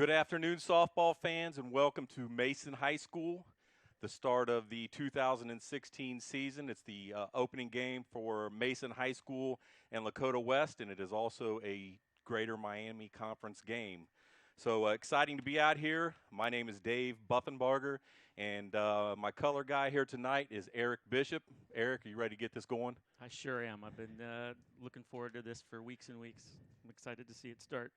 Good afternoon, softball fans, and welcome to Mason High School, the start of the 2016 season. It's the opening game for Mason High School and Lakota West, and it is also a Greater Miami Conference game. So exciting to be out here. My name is Dave Buffenbarger, and my color guy here tonight is Eric Bishop. Eric, are you ready to get this going? I sure am. I've been looking forward to this for weeks and weeks. I'm excited to see it start.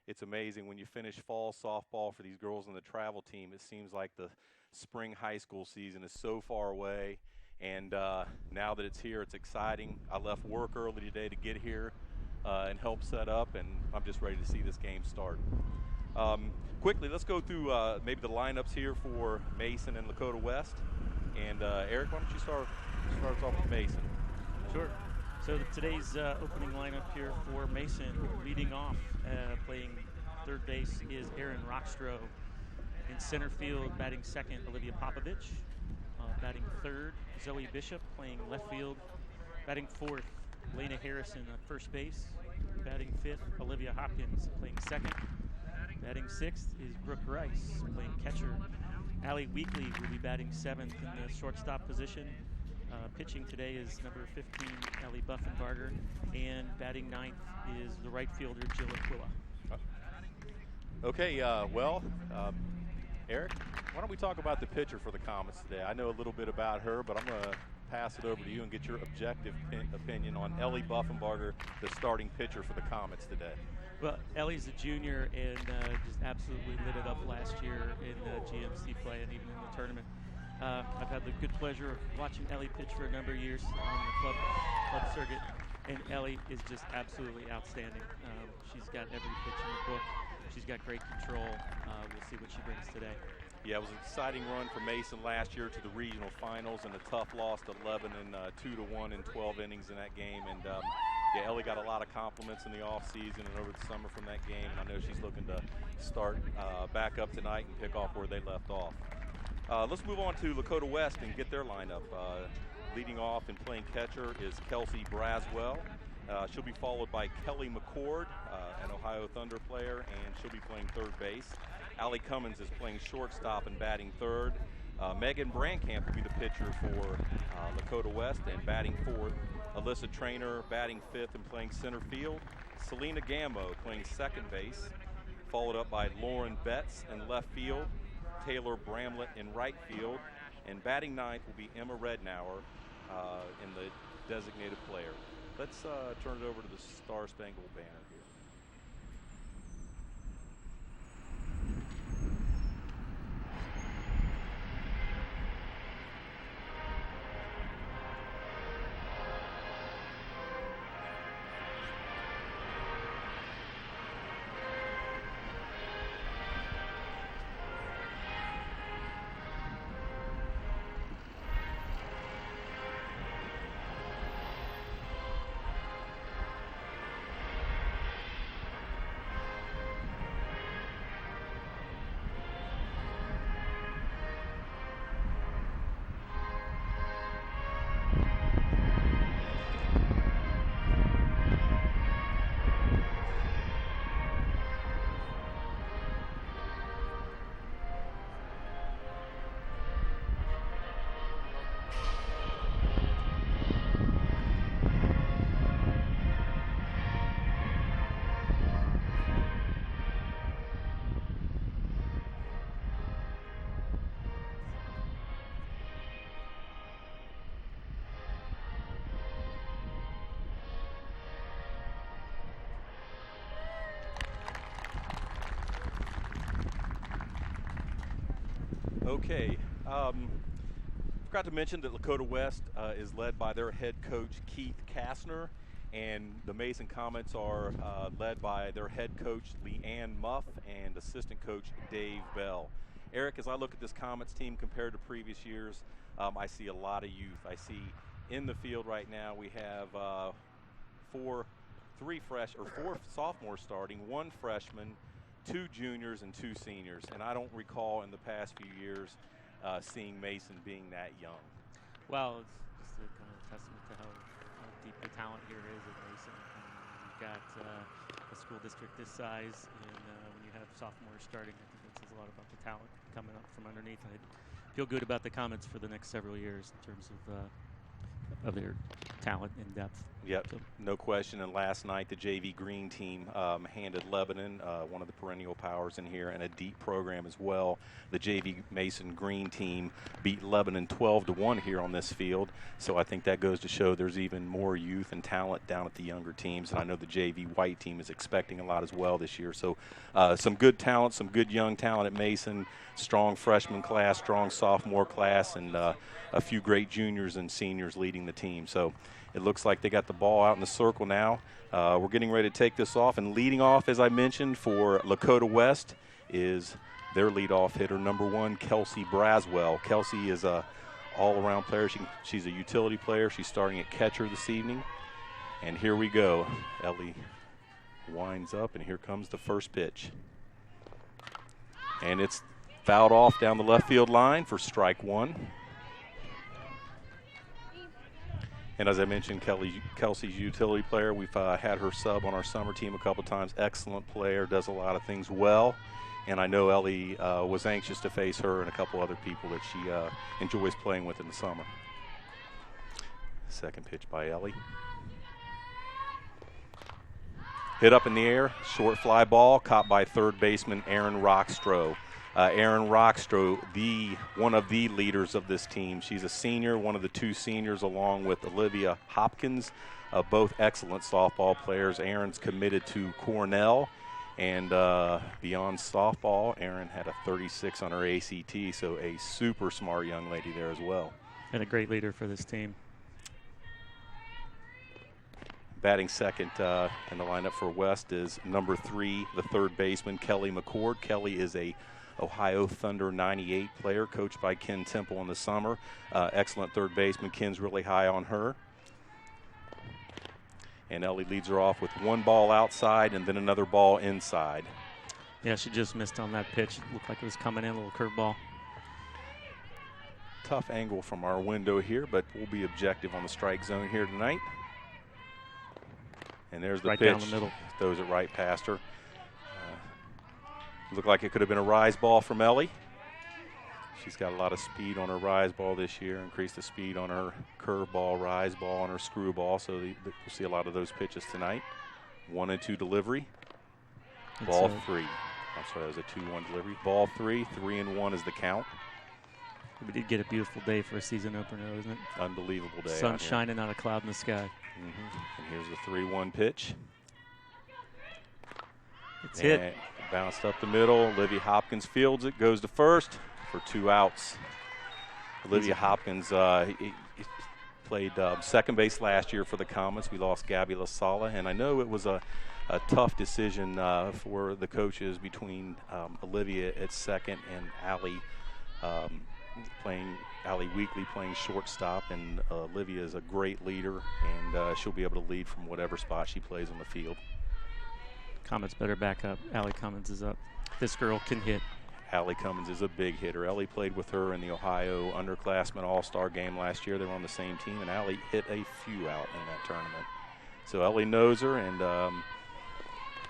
It's amazing when you finish fall softball for these girls on the travel team. It seems like the spring high school season is so far away, and now that it's here, it's exciting. I left work early today to get here and help set up, and I'm just ready to see this game start. Quickly, let's go through maybe the lineups here for Mason and Lakota West. And Eric, why don't you start us off with Mason? Sure. So today's opening lineup here for Mason, leading off, playing third base is Aaron Rockstroh. In center field, batting second, Olivia Popovich. Batting third, Zoe Bishop, playing left field. Batting fourth, Lena Harrison at first base. Batting fifth, Olivia Hopkins, playing second. Batting sixth is Brooke Rice, playing catcher. Allie Weekly will be batting seventh in the shortstop position. Pitching today is number 15, Ellie Buffenbarger, and batting ninth is the right fielder, Jill Aquila. Okay, Eric, why don't we talk about the pitcher for the Comets today? I know a little bit about her, but I'm going to pass it over to you and get your objective opinion on Ellie Buffenbarger, the starting pitcher for the Comets today. Well, Ellie's a junior and just absolutely lit it up last year in GMC play and even in the tournament. I've had the good pleasure of watching Ellie pitch for a number of years on the club circuit, and Ellie is just absolutely outstanding. She's got every pitch in the book. She's got great control. We'll see what she brings today. Yeah, it was an exciting run for Mason last year to the regional finals, and a tough loss to Lebanon, 2-1 in 12 innings in that game. And yeah, Ellie got a lot of compliments in the offseason and over the summer from that game, and I know she's looking to start back up tonight and pick off where they left off. Let's move on to Lakota West and get their lineup. Leading off and playing catcher is Kelsey Braswell. She'll be followed by Kelly McCord, an Ohio Thunder player, and she'll be playing third base. Allie Cummins is playing shortstop and batting third. Megan Brandkamp will be the pitcher for Lakota West and batting fourth. Alyssa Traynor batting fifth and playing center field. Selena Gambo playing second base, followed up by Lauren Betts in left field. Taylor Bramlett in right field, and batting ninth will be Emma Rednauer in the designated player. Let's turn it over to the Star Spangled Banner here. Okay, forgot to mention that Lakota West is led by their head coach, Keith Kastner, and the Mason Comets are led by their head coach, Leanne Muff, and assistant coach, Dave Bell. Eric, as I look at this Comets team compared to previous years, I see a lot of youth. I see in the field right now we have four sophomores starting, one freshman, 2 juniors and 2 seniors, and I don't recall in the past few years seeing Mason being that young. Well, it's just a kind of testament to how deep the talent here is at Mason. You've got a school district this size, and when you have sophomores starting. I think that says a lot about the talent coming up from underneath. I feel good about the Comets for the next several years in terms of their talent and depth. Yep, So, no question. And last night, the JV Green team handed Lebanon, one of the perennial powers in here, and a deep program as well. The JV Mason Green team beat Lebanon 12-1 here on this field. So I think that goes to show there's even more youth and talent down at the younger teams. And I know the JV White team is expecting a lot as well this year. So some good talent, some good young talent at Mason, strong freshman class, strong sophomore class, and a few great juniors and seniors leading the team. So it looks like they got the ball out in the circle now. We're getting ready to take this off. And leading off, as I mentioned, for Lakota West is their leadoff hitter, number 1, Kelsey Braswell. Kelsey is a all-around player. She's a utility player. She's starting at catcher this evening. And here we go. Ellie winds up, and here comes the first pitch. And it's fouled off down the left field line for strike 1. And as I mentioned, Kelsey's a utility player. We've had her sub on our summer team a couple times. Excellent player, does a lot of things well. And I know Ellie was anxious to face her and a couple other people that she enjoys playing with in the summer. Second pitch by Ellie. Hit up in the air, short fly ball, caught by third baseman Aaron Rockstroh. Aaron Rockstroh, one of the leaders of this team. She's a senior, one of the 2 seniors, along with Olivia Hopkins, both excellent softball players. Aaron's committed to Cornell, and beyond softball, Aaron had a 36 on her ACT, so a super smart young lady there as well. And a great leader for this team. Batting second in the lineup for West is number 3, the third baseman, Kelly McCord. Kelly is a Ohio Thunder 98 player, coached by Ken Temple in the summer. Excellent third baseman. Ken's really high on her. And Ellie leads her off with 1 ball outside and then another ball inside. Yeah, she just missed on that pitch. It looked like it was coming in, a little curveball. Tough angle from our window here, but we'll be objective on the strike zone here tonight. And there's the right pitch. Down the middle. Throws it right past her. Looked like it could have been a rise ball from Ellie. She's got a lot of speed on her rise ball this year, increased the speed on her curve ball, rise ball, and her screw ball, so we'll see a lot of those pitches tonight. 1-2 delivery. Ball 3. I'm sorry, that was a 2-1 delivery. Ball 3, 3-1 is the count. We did get a beautiful day for a season opener, isn't it? Unbelievable day. Sun shining, not a cloud in the sky. And here's the 3-1 pitch. It's hit. Bounced up the middle. Olivia Hopkins fields it, goes to first for 2 outs. Olivia Hopkins played second base last year for the Comets. We lost Gabby LaSala, and I know it was a tough decision for the coaches between Olivia at second and Allie Weekly playing shortstop, and Olivia is a great leader, and she'll be able to lead from whatever spot she plays on the field. Comets better back up. Allie Cummins is up. This girl can hit. Allie Cummins is a big hitter. Ellie played with her in the Ohio Underclassmen All-Star game last year. They were on the same team, and Allie hit a few out in that tournament. So Ellie knows her, and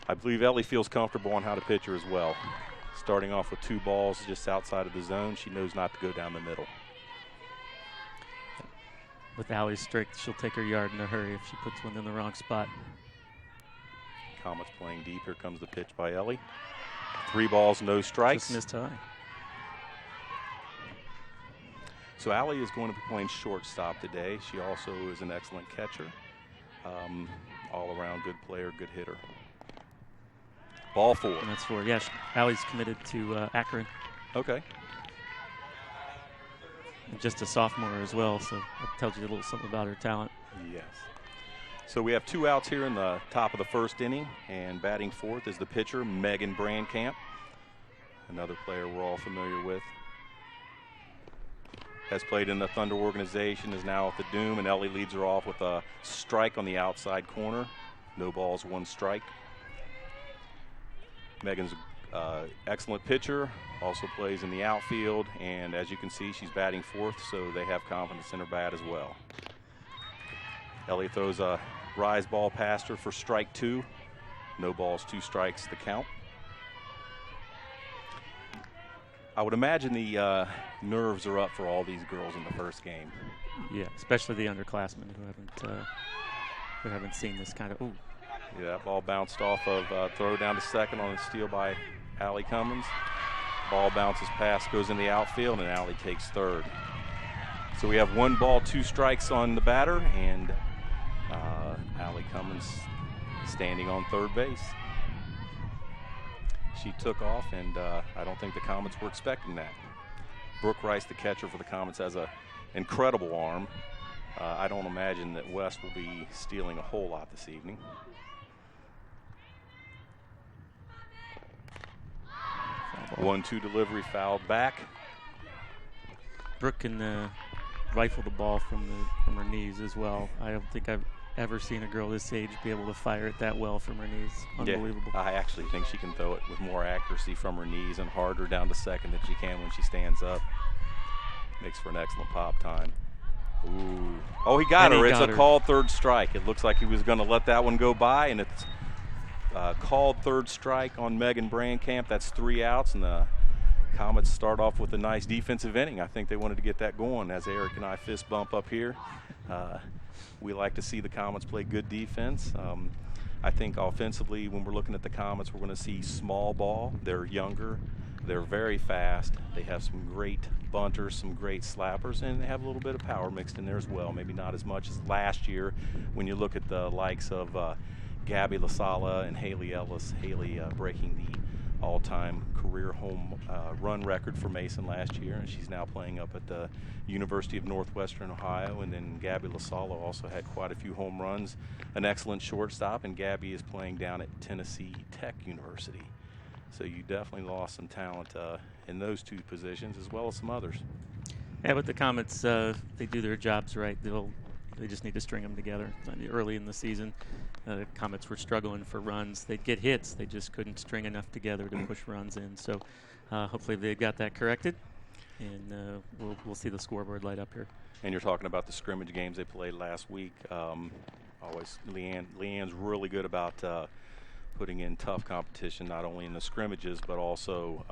I believe Ellie feels comfortable on how to pitch her as well. Starting off with 2 balls just outside of the zone, she knows not to go down the middle. With Allie's strength, she'll take her yard in a hurry if she puts one in the wrong spot. Comets playing deep. Here comes the pitch by Ellie. 3 balls, no strikes. Just missed high. So Allie is going to be playing shortstop today. She also is an excellent catcher. All-around good player, good hitter. Ball 4. And that's 4. Yeah, Allie's committed to Akron. Okay. And just a sophomore as well, so that tells you a little something about her talent. Yes. So we have 2 outs here in the top of the first inning, and batting fourth is the pitcher, Megan Brandkamp, another player we're all familiar with. Has played in the Thunder organization, is now at the Doom, and Ellie leads her off with a strike on the outside corner. No balls, 1 strike. Megan's excellent pitcher, also plays in the outfield, and as you can see, she's batting fourth, so they have confidence in her bat as well. Ellie throws a rise ball past her for strike 2. No balls, 2 strikes, the count. I would imagine the nerves are up for all these girls in the first game. Yeah, especially the underclassmen who haven't seen this kind of. Ooh. Yeah, that ball bounced off of throw down to second on a steal by Allie Cummins. Ball bounces past, goes in the outfield, and Allie takes third. So we have 1 ball, 2 strikes on the batter, and Allie Cummins standing on third base. She took off, and I don't think the Comets were expecting that. Brooke Rice, the catcher for the Comets, has an incredible arm. I don't imagine that West will be stealing a whole lot this evening. Foul. 1-2 delivery, fouled back. Brooke can rifle the ball from her knees as well. I don't think I've ever seen a girl this age be able to fire it that well from her knees. Unbelievable. Yeah, I actually think she can throw it with more accuracy from her knees and harder down to second than she can when she stands up. Makes for an excellent pop time. Ooh. Oh, he got her. It's a called third strike. It looks like he was going to let that one go by, and it's called third strike on Megan Brandkamp. That's 3 outs, and the Comets start off with a nice defensive inning. I think they wanted to get that going as Eric and I fist bump up here. We like to see the Comets play good defense. I think offensively, when we're looking at the Comets, we're going to see small ball. They're younger. They're very fast. They have some great bunters, some great slappers, and they have a little bit of power mixed in there as well. Maybe not as much as last year when you look at the likes of Gabby LaSala and Haley Ellis. Haley breaking the all-time career home run record for Mason last year, and she's now playing up at the University of Northwestern Ohio. And then Gabby LaSala also had quite a few home runs, an excellent shortstop, and Gabby is playing down at Tennessee Tech University. So you definitely lost some talent in those 2 positions as well as some others. Yeah, but the Comets, they do their jobs right. They just need to string them together. Early in the season, the Comets were struggling for runs. They'd get hits. They just couldn't string enough together to push runs in. So hopefully they got that corrected, and we'll see the scoreboard light up here. And you're talking about the scrimmage games they played last week. Leanne's really good about putting in tough competition, not only in the scrimmages, but also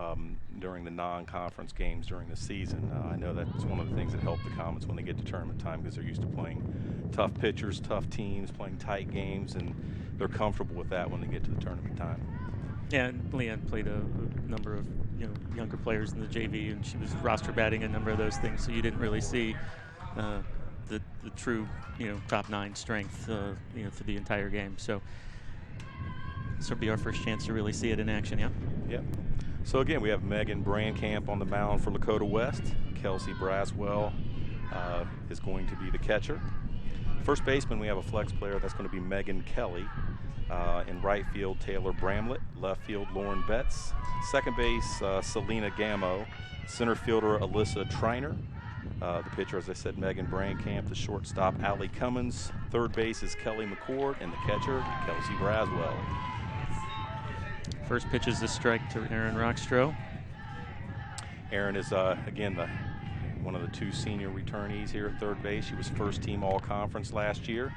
during the non-conference games during the season. I know that's one of the things that help the Comets when they get to tournament time, because they're used to playing tough pitchers, tough teams, playing tight games, and they're comfortable with that when they get to the tournament time. Yeah, and Leanne played a number of younger players in the JV, and she was roster batting a number of those things, so you didn't really see the true top 9 strength for the entire game. So this will be our first chance to really see it in action, yeah? Yep. So again, we have Megan Brandkamp on the mound for Lakota West. Kelsey Braswell is going to be the catcher. First baseman, we have a flex player. That's going to be Megan Kelly. In right field, Taylor Bramlett. Left field, Lauren Betts. Second base, Selena Gamo. Center fielder, Alyssa Triner. The pitcher, as I said, Megan Brandkamp. The shortstop, Allie Cummins. Third base is Kelly McCord. And the catcher, Kelsey Braswell. First pitch is the strike to Erin Rockstroh. Erin is, again, one of the 2 senior returnees here at third base. She was first team all-conference last year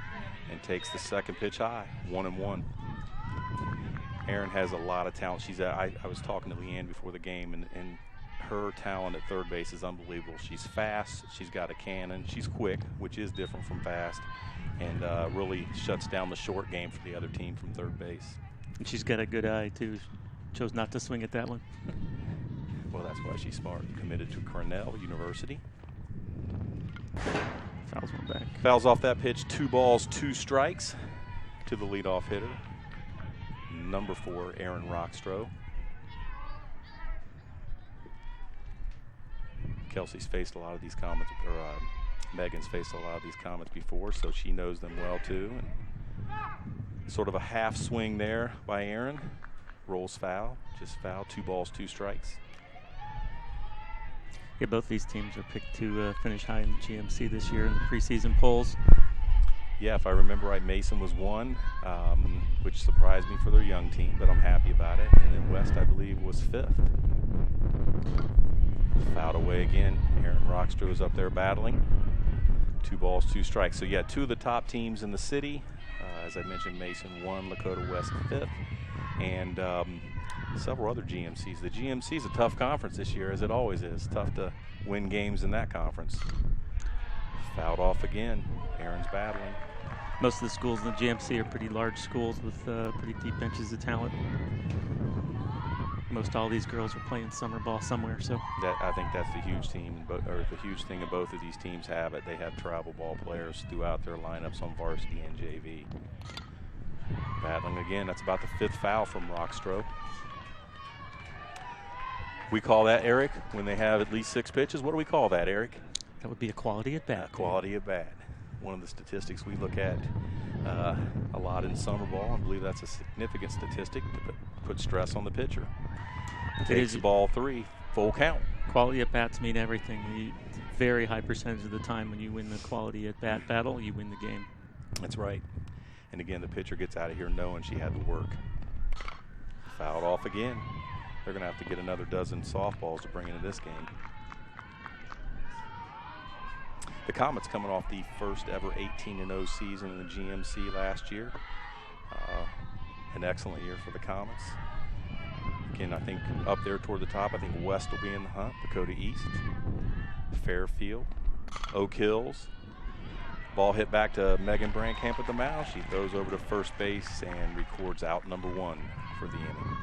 and takes the second pitch high, 1-1. Erin has a lot of talent. I was talking to Leanne before the game, and her talent at third base is unbelievable. She's fast. She's got a cannon. She's quick, which is different from fast, and really shuts down the short game for the other team from third base. And she's got a good eye, too. Chose not to swing at that one. Well, that's why she's smart. Committed to Cornell University. Fouls one back. Fouls off that pitch. 2 balls, 2 strikes to the leadoff hitter, number 4, Erin Rockstroh. Kelsey's faced a lot of these Comets, or Megan's faced a lot of these Comets before, so she knows them well, too. And sort of a half swing there by Erin. Rolls foul, just foul. 2 balls, 2 strikes. Yeah, both these teams are picked to finish high in the GMC this year in the preseason polls. Yeah, if I remember right, Mason was 1, which surprised me for their young team, but I'm happy about it. And then West, I believe, was 5th. Fouled away again. Erin Rockstroh is up there battling. 2 balls, 2 strikes. So, yeah, 2 of the top teams in the city. As I mentioned, Mason 1, Lakota West 5th. and several other GMCs. The GMC is a tough conference this year, as it always is. Tough to win games in that conference. Fouled off again. Aaron's battling. Most of the schools in the GMC are pretty large schools with pretty deep benches of talent. Most all these girls are playing summer ball somewhere, so I think that's the huge team, or the huge thing of both of these teams have it. They have travel ball players throughout their lineups on varsity and JV. Battling again. That's about the 5th foul from Rockstro. We call that, Eric, when they have at least 6 pitches. What do we call that, Eric? That would be a quality at bat. Quality at bat. One of the statistics we look at a lot in summer ball. I believe that's a significant statistic to put stress on the pitcher. Takes ball 3, full count. Quality at bats mean everything. Very high percentage of the time when you win the quality at bat battle, you win the game. That's right. And again, the pitcher gets out of here knowing she had to work. Fouled off again. They're going to have to get another dozen softballs to bring into this game. The Comets coming off the first ever 18-0 season in the GMC last year. An excellent year for the Comets. Again, I think up there toward the top, I think West will be in the hunt. Lakota East, Fairfield, Oak Hills. Ball hit back to Megan Brandkamp at the mound. She throws over to first base and records out number 1 for the inning.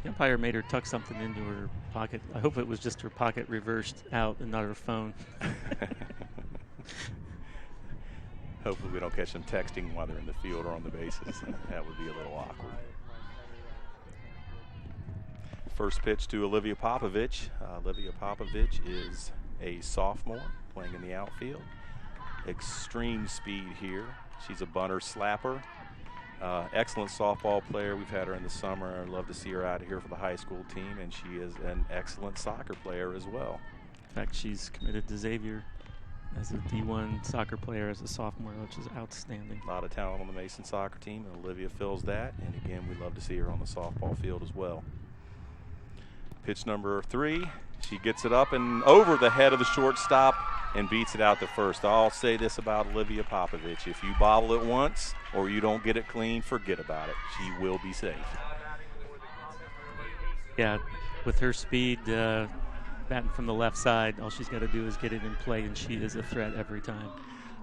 The umpire made her tuck something into her pocket. I hope it was just her pocket reversed out and not her phone. Hopefully we don't catch them texting while they're in the field or on the bases. That would be a little awkward. First pitch to Olivia Popovich. Olivia Popovich is a sophomore playing in the outfield. Extreme speed here. She's a bunter slapper. Excellent softball player. We've had her in the summer. I'd love to see her out here for the high school team, and she is an excellent soccer player as well. In fact, she's committed to Xavier as a D1 soccer player as a sophomore, which is outstanding. A lot of talent on the Mason soccer team, and Olivia fills that. And again, we love to see her on the softball field as well. Pitch number 3. She gets it up and over the head of the shortstop and beats it out to first. I'll say this about Olivia Popovich. If you bobble it once or you don't get it clean, forget about it. She will be safe. Yeah, with her speed, batting from the left side, all she's got to do is get it in play, and she is a threat every time.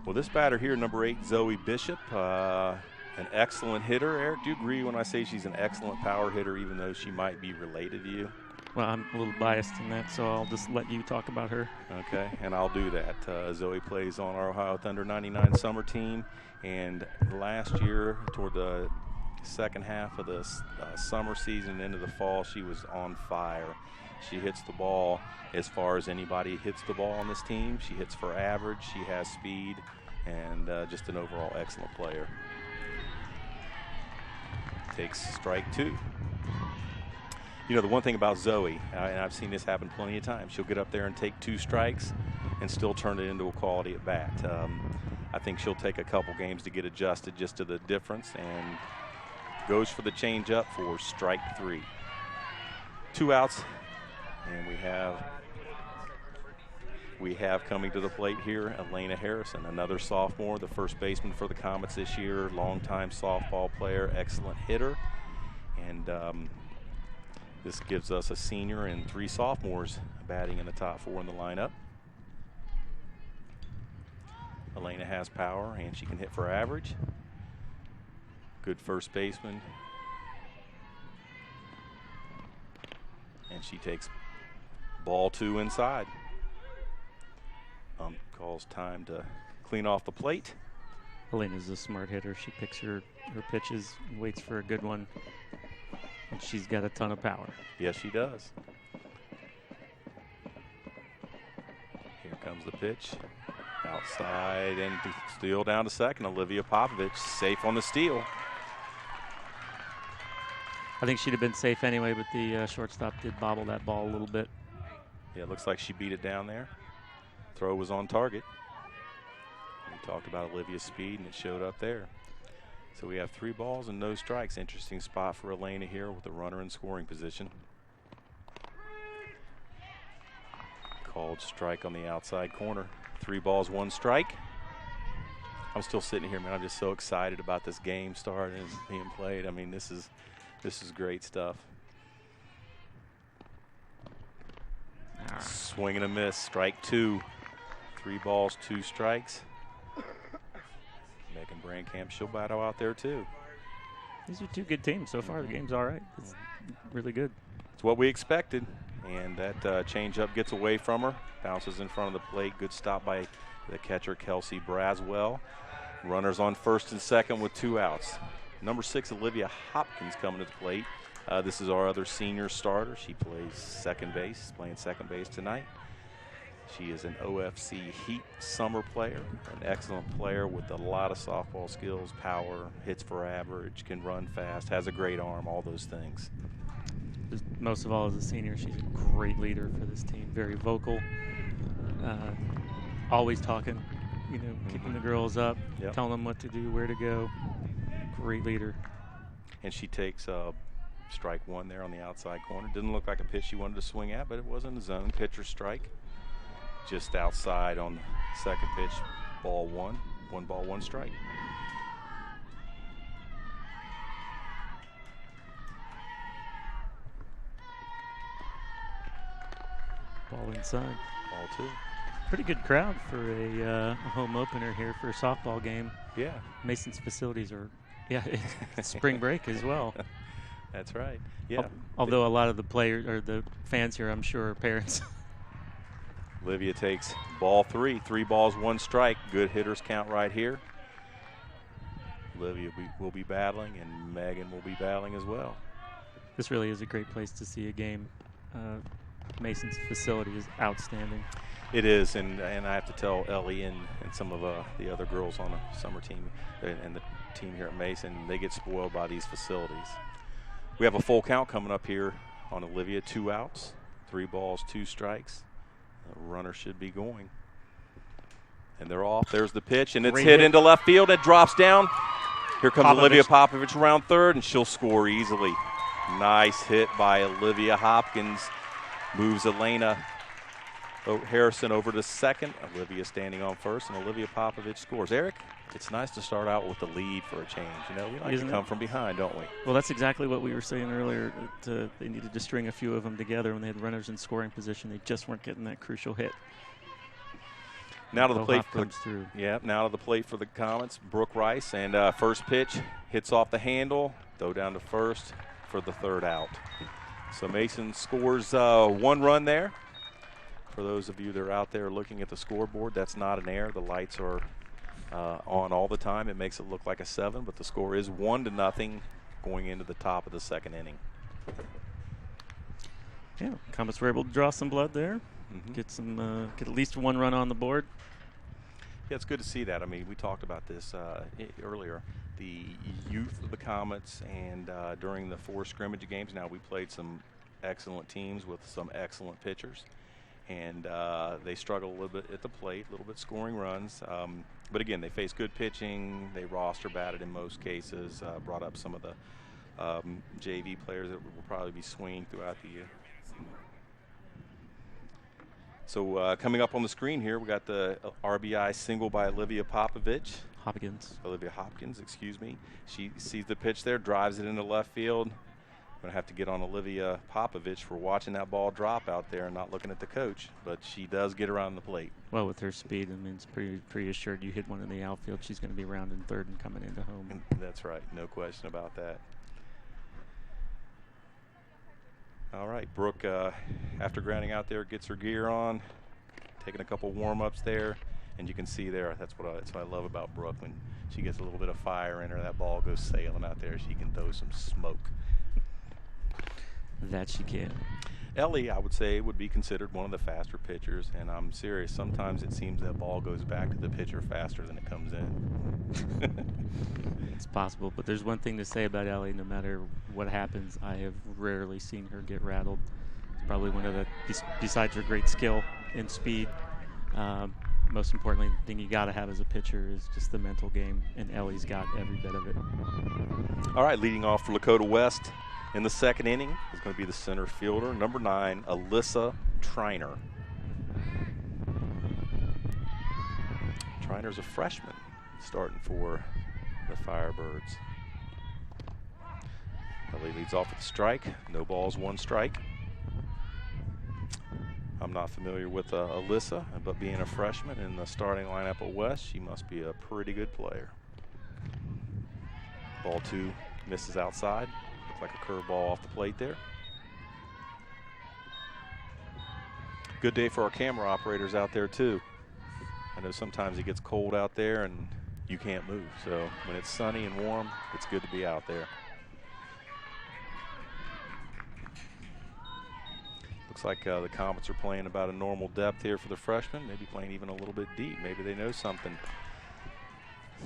Well, this batter here, number 8, Zoe Bishop, an excellent hitter. Eric, do you agree when I say she's an excellent power hitter, even though she might be related to you? Well, I'm a little biased in that, so I'll just let you talk about her. Okay, and I'll do that. Zoe plays on our Ohio Thunder 99 summer team, and last year, toward the second half of the summer season into the fall, she was on fire. She hits the ball as far as anybody hits the ball on this team. She hits for average. She has speed, and just an overall excellent player. Takes strike 2. You know, the one thing about Zoe, and I've seen this happen plenty of times, she'll get up there and take 2 strikes and still turn it into a quality at bat. I think she'll take a couple games to get adjusted just to the difference, and goes for the changeup for strike 3. 2 outs, and we have coming to the plate here Elena Harrison, another sophomore, the first baseman for the Comets this year, longtime softball player, excellent hitter, and this gives us a senior and 3 sophomores batting in the top 4 in the lineup. Elena has power, and she can hit for average. Good first baseman. And she takes ball 2 inside. Calls time to clean off the plate. Elena's a smart hitter. She picks her pitches and waits for a good one. And she's got a ton of power. Yes, she does. Here comes the pitch. Outside and steal down to second. Olivia Popovich safe on the steal. I think she'd have been safe anyway, but the shortstop did bobble that ball a little bit. Yeah, it looks like she beat it down there. Throw was on target. We talked about Olivia's speed, and it showed up there. So we have 3 balls and no strikes. Interesting spot for Elena here with the runner in scoring position. Called strike on the outside corner. 3 balls, 1 strike. I'm still sitting here, man. I'm just so excited about this game starting and being played. I mean, this is great stuff. Swing and a miss, strike 2. 3 balls, 2 strikes. Megan Brandkamp, she'll battle out there too. These are 2 good teams so far. The game's all right. It's really good. It's what we expected. And that changeup gets away from her, bounces in front of the plate. Good stop by the catcher, Kelsey Braswell. Runners on first and second with 2 outs. Number 6, Olivia Hopkins, coming to the plate. This is our other senior starter. She plays second base, playing second base tonight. She is an OFC Heat summer player, an excellent player with a lot of softball skills, power, hits for average, can run fast, has a great arm, all those things. Most of all, as a senior, she's a great leader for this team. Very vocal, always talking, keeping the girls up, telling them what to do, where to go. Great leader. And she takes strike 1 there on the outside corner. Didn't look like a pitch she wanted to swing at, but it was in the zone. Pitcher strike. Just outside on the second pitch, ball 1. 1 ball, 1 strike. Ball inside. Ball 2. Pretty good crowd for a home opener here for a softball game. Yeah. Mason's facilities are, it's spring break as well. That's right. Yeah. Although a lot of the players or the fans here, I'm sure, are parents. Olivia takes ball 3. 3 balls, 1 strike. Good hitters count right here. Olivia will be battling, and Megan will be battling as well. This really is a great place to see a game. Mason's facility is outstanding. It is, and I have to tell Ellie and some of the other girls on the summer team and the team here at Mason, they get spoiled by these facilities. We have a full count coming up here on Olivia. 2 outs, 3 balls, 2 strikes. The runner should be going. And they're off. There's the pitch, and it's hit into left field. It drops down. Here comes Olivia Popovich around third, and she'll score easily. Nice hit by Olivia Hopkins. Moves Elena Harrison over to second. Olivia standing on first, and Olivia Popovich scores. Eric, it's nice to start out with the lead for a change. We like to come from behind, don't we? Well, that's exactly what we were saying earlier. That, they needed to string a few of them together when they had runners in scoring position. They just weren't getting that crucial hit. Now to the plate now to the plate for the Comets, Brooke Rice, and first pitch hits off the handle, throw down to first for the 3rd out. So Mason scores 1 run there. For those of you that are out there looking at the scoreboard, that's not an error. The lights are on all the time. It makes it look like a 7, but the score is 1-0 going into the top of the 2nd inning. Yeah, Comets were able to draw some blood there. Get at least 1 run on the board. Yeah, it's good to see that. I mean, we talked about this earlier. The youth of the Comets, and during the 4 scrimmage games, now we played some excellent teams with some excellent pitchers, and they struggle a little bit at the plate, a little bit scoring runs. But again, they face good pitching. They roster batted in most cases. Brought up some of the JV players that will probably be swinging throughout the year. So coming up on the screen here, we got the RBI single by Olivia Popovich. Olivia Hopkins, excuse me. She sees the pitch there, drives it into left field. I'm going to have to get on Olivia Popovich for watching that ball drop out there and not looking at the coach, but she does get around the plate. Well, with her speed, I mean, it's pretty assured you hit one in the outfield, she's going to be rounding third and coming into home. That's right, no question about that. All right, Brooke, after grounding out there, gets her gear on, taking a couple warm-ups there, and you can see there, that's what I love about Brooke. When she gets a little bit of fire in her, that ball goes sailing out there. She can throw some smoke. That she can. Ellie, I would say, would be considered one of the faster pitchers, and I'm serious. Sometimes it seems that ball goes back to the pitcher faster than it comes in. It's possible, but there's one thing to say about Ellie. No matter what happens, I have rarely seen her get rattled. It's probably one of the, besides her great skill and speed, most importantly, the thing you got to have as a pitcher is just the mental game, and Ellie's got every bit of it. All right, leading off for Lakota West in the 2nd inning is going to be the center fielder, number 9, Alyssa Triner. Triner's a freshman starting for the Firebirds. Ellie leads off with a strike. No balls, 1 strike. I'm not familiar with Alyssa, but being a freshman in the starting lineup at West, she must be a pretty good player. Ball 2 misses outside. Looks like a curveball off the plate there. Good day for our camera operators out there too. I know sometimes it gets cold out there and you can't move. So when it's sunny and warm, it's good to be out there. Looks like the Comets are playing about a normal depth here for the freshmen, maybe playing even a little bit deep. Maybe they know something.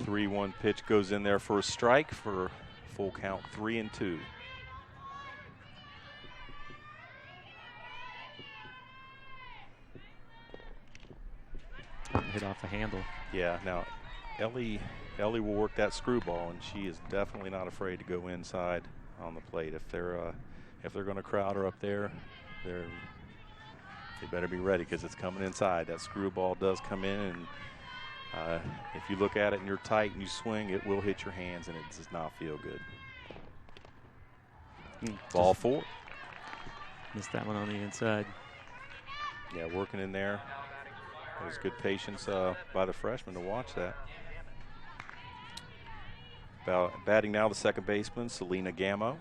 3-1 pitch goes in there for a strike for full count, 3-2. Hit off a handle. Yeah, now Ellie will work that screwball, and she is definitely not afraid to go inside on the plate. If they're going to crowd her up there, they better be ready because it's coming inside. That screwball does come in, and if you look at it and you're tight and you swing, it will hit your hands, and it does not feel good. Ball 4. Missed that one on the inside. Yeah, working in there. It was good patience by the freshman to watch that. Batting now the second baseman, Selena Gammo.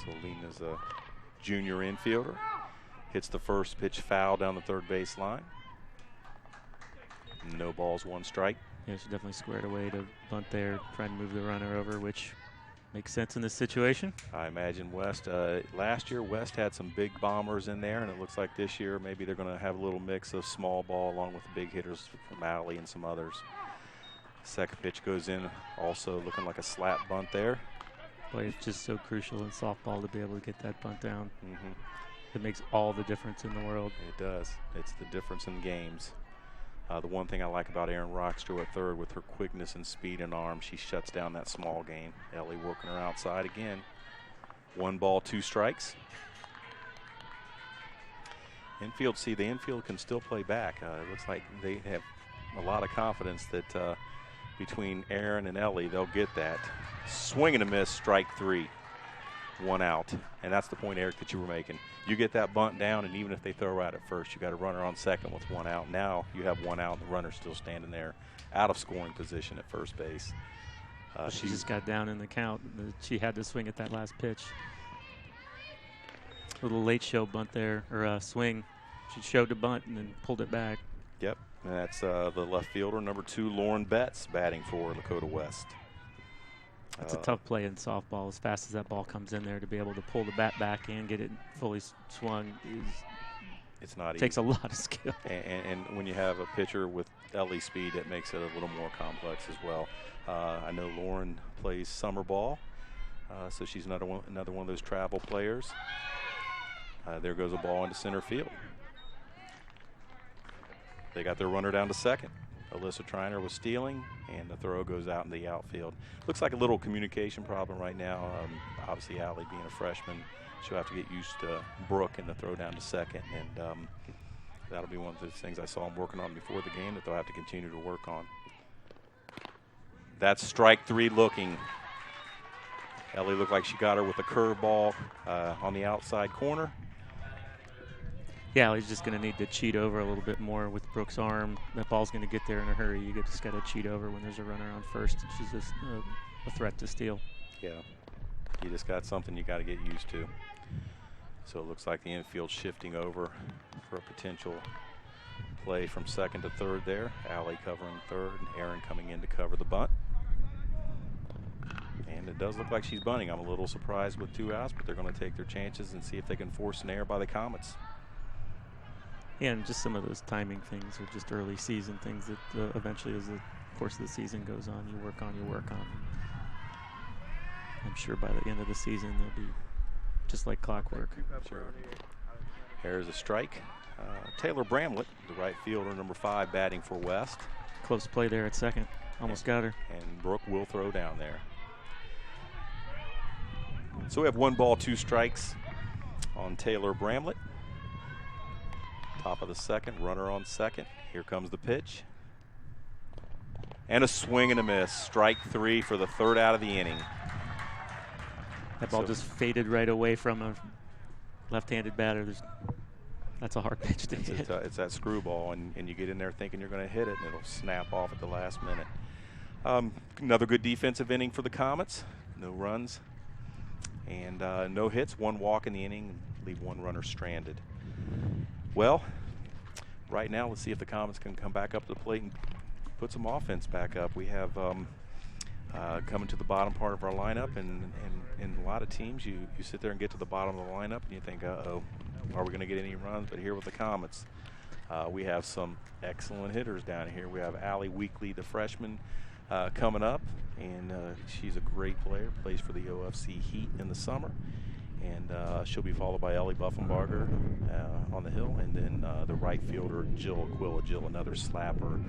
Selena's a junior infielder. Hits the first pitch foul down the third base line. No balls, 1 strike. Yeah, she definitely squared away to bunt there, trying to move the runner over, which makes sense in this situation. I imagine West, last year West had some big bombers in there, and it looks like this year maybe they're going to have a little mix of small ball along with the big hitters from Alley and some others. Second pitch goes in, also looking like a slap bunt there. Boy, it's just so crucial in softball to be able to get that bunt down. It makes all the difference in the world. It does. It's the difference in games. The one thing I like about Erin Rockstro at third, with her quickness and speed and arm, she shuts down that small game. Ellie working her outside again. 1 ball, 2 strikes. Infield, see, the infield can still play back. It looks like they have a lot of confidence that between Erin and Ellie, they'll get that. Swing and a miss, strike 3. 1 out. And that's the point, Eric, that you were making. You get that bunt down, and even if they throw out at first, you got a runner on second with 1 out. Now you have 1 out, and the runner's still standing there out of scoring position at first base. She just got down in the count. She had to swing at that last pitch. A little late show bunt there, or swing. She showed the bunt and then pulled it back. Yep, and that's the left fielder, number 2, Lauren Betts, batting for Lakota West. It's a tough play in softball. As fast as that ball comes in there, to be able to pull the bat back and get it fully swung it's not takes easy. A lot of skill. And when you have a pitcher with Ellie speed, it makes it a little more complex as well. I know Lauren plays summer ball, so she's another one of those travel players. There goes a ball into center field. They got their runner down to second. Alyssa Triner was stealing, and the throw goes out in the outfield. Looks like a little communication problem right now. Obviously, Allie being a freshman, she'll have to get used to Brooke and the throw down to second, and that'll be one of those things I saw them working on before the game that they'll have to continue to work on. That's strike 3 looking. Ellie looked like she got her with a curveball on the outside corner. Yeah, he's just going to need to cheat over a little bit more with Brooks' arm. That ball's going to get there in a hurry. You just got to cheat over when there's a runner on first. She's just a threat to steal. Yeah, you just got something you got to get used to. So it looks like the infield shifting over for a potential play from second to third there. Allie covering third, and Erin coming in to cover the bunt. And it does look like she's bunting. I'm a little surprised with 2 outs, but they're going to take their chances and see if they can force an error by the Comets. Yeah, and just some of those timing things are just early season things that eventually, as the course of the season goes on, you work on. I'm sure by the end of the season, they'll be just like clockwork. Sure. Here's a strike. Taylor Bramlett, the right fielder, number 5, batting for West. Close play there at second. Almost got her. And Brooke will throw down there. So we have 1 ball, 2 strikes on Taylor Bramlett. Top of the second, runner on second. Here comes the pitch. And a swing and a miss. Strike 3 for the third out of the inning. That ball just faded right away from a left-handed batter. That's a hard pitch to hit. It's that screwball, and you get in there thinking you're going to hit it, and it'll snap off at the last minute. Another good defensive inning for the Comets. No runs and no hits. 1 walk in the inning, leave 1 runner stranded. Well, right now, let's see if the Comets can come back up to the plate and put some offense back up. We have coming to the bottom part of our lineup, and in a lot of teams, you sit there and get to the bottom of the lineup, and you think, uh-oh, are we going to get any runs? But here with the Comets, we have some excellent hitters down here. We have Allie Weekly, the freshman, coming up, and she's a great player, plays for the OFC Heat in the summer. And she'll be followed by Ellie Buffenbarger on the hill, and then the right fielder, Jill Aquila. Jill, another slapper,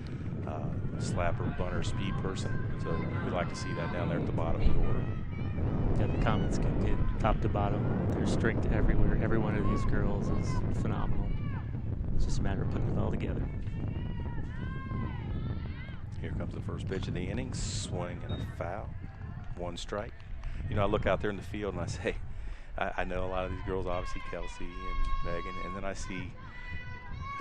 bunter, speed person. So we like to see that down there at the bottom of the order. Yeah, the Comets can get top to bottom. There's strength everywhere. Every one of these girls is phenomenal. It's just a matter of putting it all together. Here comes the first pitch of the inning. Swing and a foul. 1 strike. You know, I look out there in the field and I say, I know a lot of these girls, obviously Kelsey and Megan, and then I see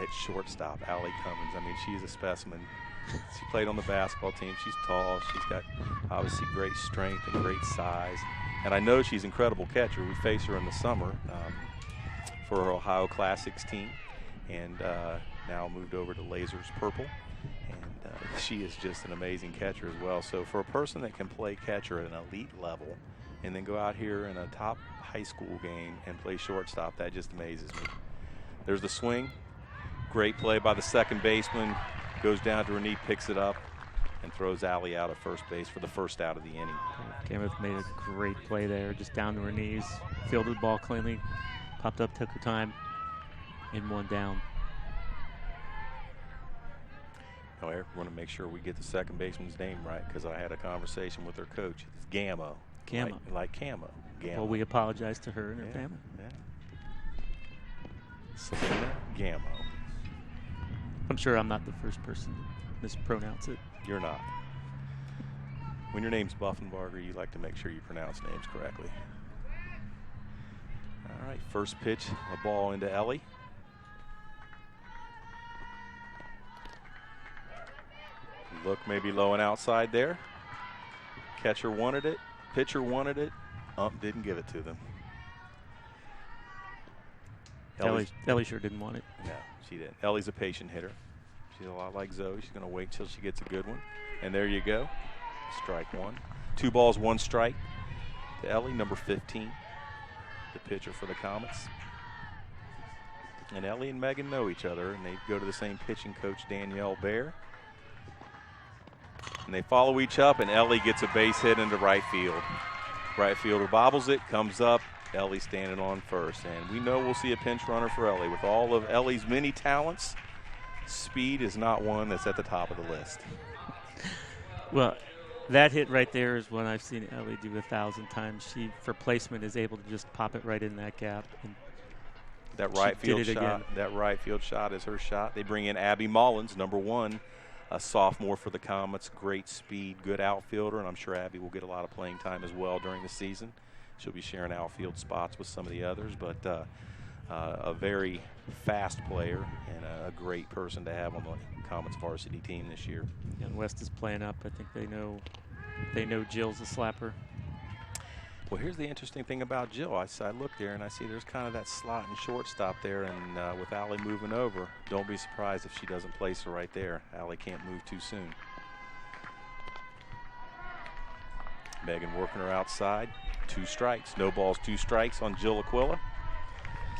at shortstop, Allie Cummins. I mean, she's a specimen. She played on the basketball team. She's tall. She's got obviously great strength and great size. And I know she's an incredible catcher. We face her in the summer for her Ohio Classics team, and now moved over to Lasers Purple. And she is just an amazing catcher as well. So for a person that can play catcher at an elite level and then go out here in a top high school game and play shortstop, that just amazes me. There's the swing. Great play by the second baseman. Goes down to her knee, picks it up, and throws Allie out at first base for the first out of the inning. Gameth made a great play there, just down to her knees, fielded the ball cleanly, popped up, took her time, and 1 down. Now, Eric, we want to make sure we get the second baseman's name right, because I had a conversation with her coach. It's Gammo. Gammo. Like Camo. Gammo. Well, we apologize to her and her family. Yeah. Selena Gammo. I'm sure I'm not the first person to mispronounce it. You're not. When your name's Buffenbarger, you like to make sure you pronounce names correctly. All right, first pitch, a ball into Ellie. Look maybe low and outside there. Catcher wanted it, pitcher wanted it, ump didn't give it to them. Ellie sure didn't want it. No, she didn't. Ellie's a patient hitter. She's a lot like Zoe. She's going to wait till she gets a good one. And there you go. Strike 1. 2 balls, 1 strike to Ellie, number 15, the pitcher for the Comets. And Ellie and Megan know each other, and they go to the same pitching coach, Danielle Bear. And they follow each up, and Ellie gets a base hit into right field. Right fielder bobbles it, comes up. Ellie standing on first, and we know we'll see a pinch runner for Ellie. With all of Ellie's many talents, speed is not one that's at the top of the list. Well, that hit right there is one I've seen Ellie do 1,000 times. She, for placement, is able to just pop it right in that gap. And that right field shot. That right field shot is her shot. They bring in Abby Mullins, number 1, a sophomore for the Comets. Great speed, good outfielder, and I'm sure Abby will get a lot of playing time as well during the season. She'll be sharing outfield spots with some of the others, but a very fast player and a great person to have on the Comets varsity team this year. And West is playing up. I think they know Jill's a slapper. Well, here's the interesting thing about Jill. I look there and I see there's kind of that slot and shortstop there, and with Allie moving over, don't be surprised if she doesn't place her right there. Allie can't move too soon. Megan working her outside. 2 strikes. No balls, 2 strikes on Jill Aquila.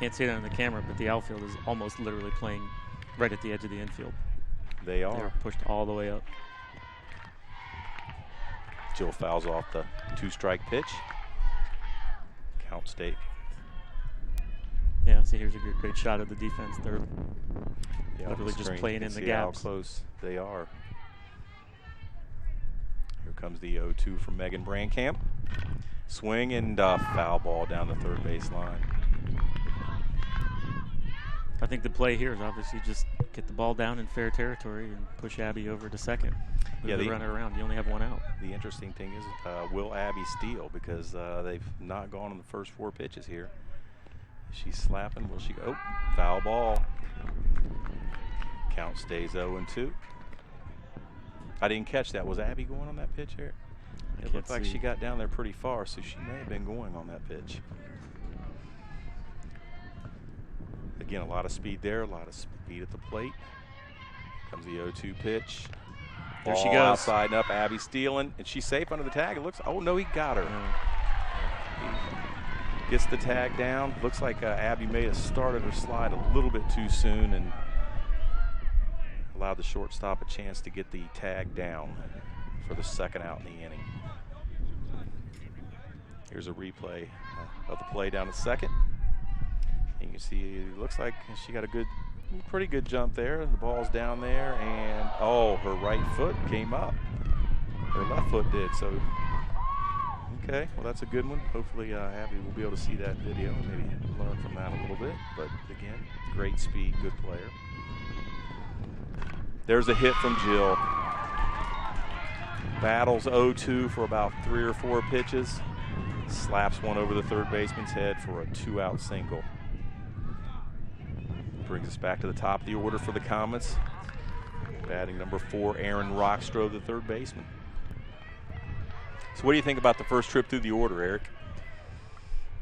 Can't see it on the camera, but the outfield is almost literally playing right at the edge of the infield. They are. They're pushed all the way up. Jill fouls off the 2-strike pitch. Count state. Yeah, see, here's a great shot of the defense. They're literally just screen. playing in the see gaps. How close they are. Here comes the 0-2 from Megan Brandkamp. Swing and foul ball down the third base line. I think the play here is obviously just get the ball down in fair territory and push Abby over to second. Move the runner around. You only have one out. The interesting thing is, will Abby steal? Because they've not gone on the first 4 pitches here. She's slapping. Will she go? Oh, foul ball. Count stays 0-2. I didn't catch that. Was Abby going on that pitch here? It looked like she got down there pretty far, so she may have been going on that pitch. Again, a lot of speed there, a lot of speed at the plate. Comes the 0-2 pitch. There Ball she goes. Outside and up, Abby stealing, and she's safe under the tag. It looks, oh no, he got her. He gets the tag down. Looks like Abby may have started her slide a little bit too soon and allowed the shortstop a chance to get the tag down for the second out in the inning. Here's a replay of the play down at second. And you can see it looks like she got a pretty good jump there. The ball's down there, and oh, her right foot came up. Her left foot did. So, okay, well that's a good one. Hopefully Abby will be able to see that video and maybe learn from that a little bit. But again, great speed, good player. There's a hit from Jill. Battles 0-2 for about 3 or 4 pitches. Slaps one over the third baseman's head for a 2-out single. Brings us back to the top of the order for the Comets. Batting number 4, Aaron Rockstro, the third baseman. So what do you think about the first trip through the order, Eric?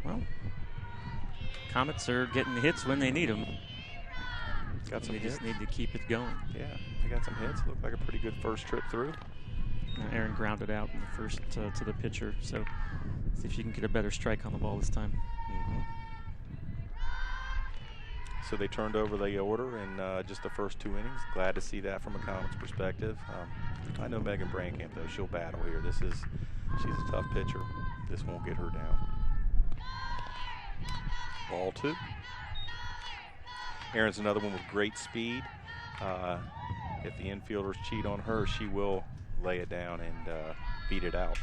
Well, Comets are getting hits when they need them. Got some they hits. Just need to keep it going. Yeah, they got some hits. Looked like a pretty good first trip through. Aaron grounded out in the first to the pitcher, so see if she can get a better strike on the ball this time. So they turned over the order in just the first 2 innings. Glad to see that from a Comets perspective. I know Megan Brankamp, though. She'll battle here. She's a tough pitcher. This won't get her down. Ball 2. Aaron's another one with great speed. If the infielders cheat on her, she will lay it down and beat it out.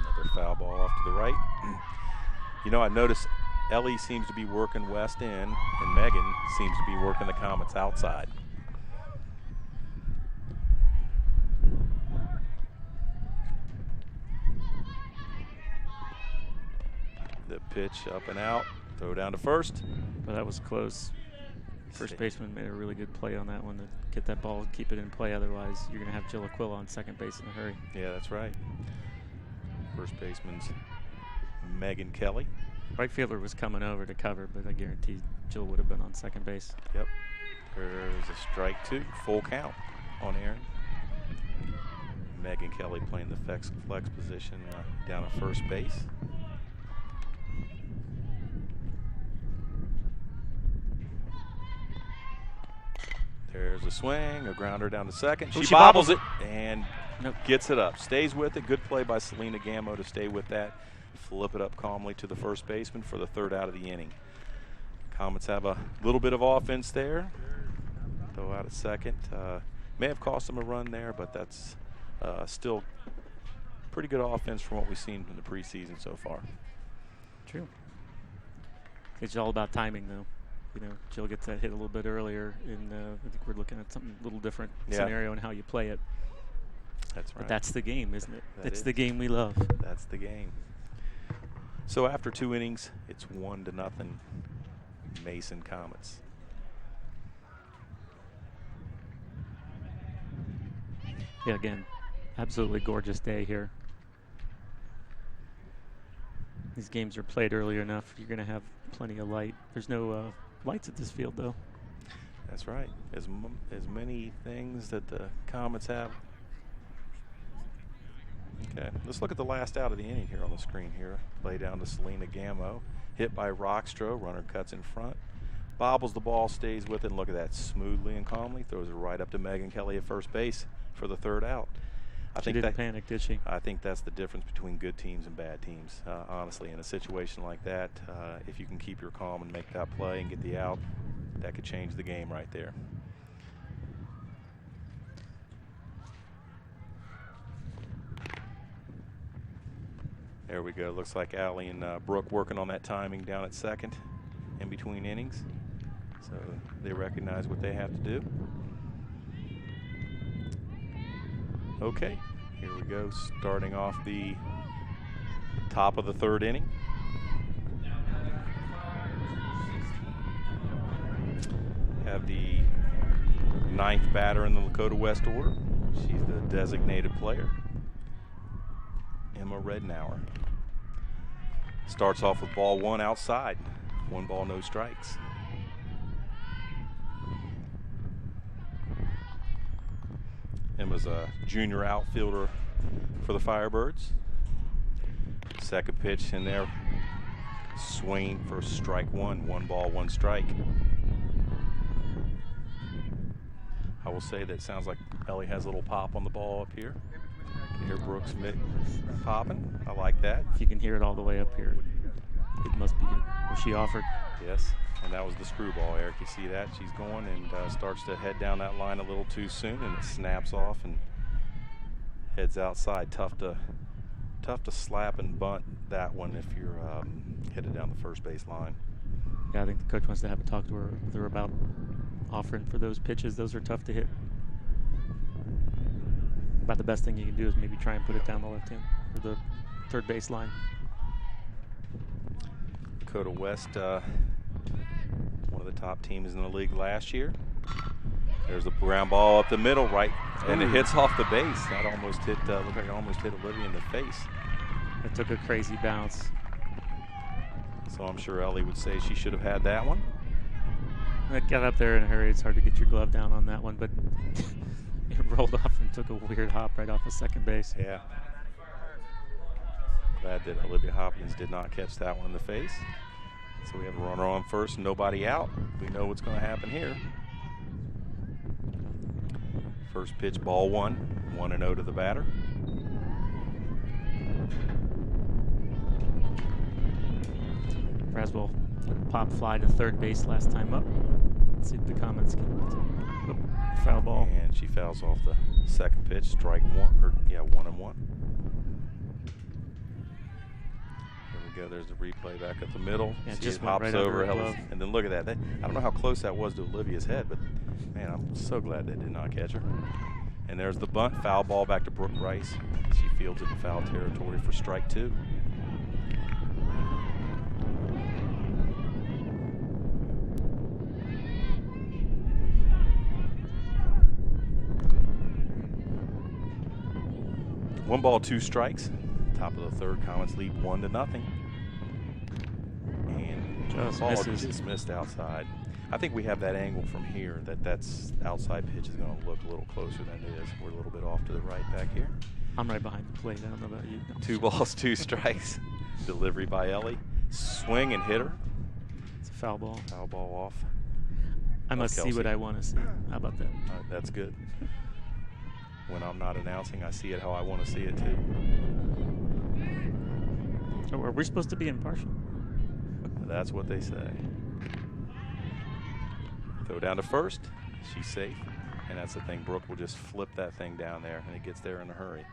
Another foul ball off to the right. You know, I noticed Ellie seems to be working west in, and Megan seems to be working the Comets outside. The pitch up and out, throw down to first. But that was close. First baseman made a really good play on that one to get that ball, keep it in play. Otherwise, you're going to have Jill Aquila on second base in a hurry. Yeah, that's right. First baseman's Megan Kelly. Right fielder was coming over to cover, but I guarantee Jill would have been on second base. Yep. There's a strike 2, full count on Aaron. Megan Kelly playing the flex position down at first base. There's a swing, a grounder down to second. She bobbles it and gets it up. Stays with it. Good play by Selena Gammo to stay with that. Flip it up calmly to the first baseman for the third out of the inning. Comets have a little bit of offense there. Throw out at second. May have cost them a run there, but that's still pretty good offense from what we've seen in the preseason so far. True. It's all about timing, though. You know, Jill gets that hit a little bit earlier, and I think we're looking at something a little different scenario in how you play it. That's right. But that's the game, isn't it? That's the game we love. That's the game. So after 2 innings, it's 1-0 Mason Comets. Yeah, again, absolutely gorgeous day here. These games are played early enough. You're going to have plenty of light. There's no lights at this field, though. That's right. As many things that the Comets have. Okay, let's look at the last out of the inning here on the screen here. Play down to Selena Gammo. Hit by Rockstro. Runner cuts in front. Bobbles the ball, stays with it, and look at that. Smoothly and calmly throws it right up to Megan Kelly at first base for the third out. She didn't panic, did she? I think that's the difference between good teams and bad teams. Honestly, in a situation like that, if you can keep your calm and make that play and get the out, that could change the game right there. There we go. Looks like Allie and Brooke working on that timing down at second in between innings. So they recognize what they have to do. Okay, here we go. Starting off the top of the third inning. Have the 9th batter in the Lakota West order. She's the designated player, Emma Rednauer. Starts off with ball 1 outside. 1 ball, no strikes. Emma's a junior outfielder for the Firebirds. Second pitch in there. Swing for strike 1. 1 ball, 1 strike. I will say that sounds like Ellie has a little pop on the ball up here. You can hear Brooks popping. I like that. If you can hear it all the way up here, it must be good. Was she offered? Yes, and that was the screwball, Eric. You see that? She's going and starts to head down that line a little too soon, and it snaps off and heads outside. Tough to slap and bunt that one if you're headed down the first base line. Yeah, I think the coach wants to have a talk to her with her about offering for those pitches. Those are tough to hit. About the best thing you can do is maybe try and put it down the left hand or the third base line. Lakota West, one of the top teams in the league last year. There's a ground ball up the middle, right, and it hits off the base. That almost hit, looked like it almost hit Olivia in the face. It took a crazy bounce. So I'm sure Ellie would say she should have had that one. It got up there in a hurry. It's hard to get your glove down on that one, but it rolled off and took a weird hop right off of second base. Yeah. Glad that Olivia Hopkins did not catch that one in the face. So we have a runner on first, nobody out. We know what's going to happen here. First pitch, ball 1, 1-0 to the batter. Braswell pop fly to third base last time up. Let's see if the comments can. Foul ball. And she fouls off the second pitch, strike 1, or yeah, 1-1. There we go. There's the replay back at the middle. Yeah, see just it went hops right over, under her glove. and then look at that. I don't know how close that was to Olivia's head, but man, I'm so glad they did not catch her. And there's the bunt, foul ball back to Brooke Rice. She fields it in foul territory for strike 2. One ball, 2 strikes. Top of the third, Comets lead 1-0. And Just ball misses. just missed outside. I think we have that angle from here that's outside pitch is going to look a little closer than it is. We're a little bit off to the right back here. I'm right behind the plate. I don't know about you. 2 balls, 2 strikes. Delivery by Ellie. Swing and hit her. It's a foul ball. Foul ball off. I must see what I want to see. How about that? All right, that's good. When I'm not announcing, I see it how I want to see it too. So are we supposed to be impartial? That's what they say. Throw down to first. She's safe. And that's the thing. Brooke will just flip that thing down there, and it gets there in a hurry.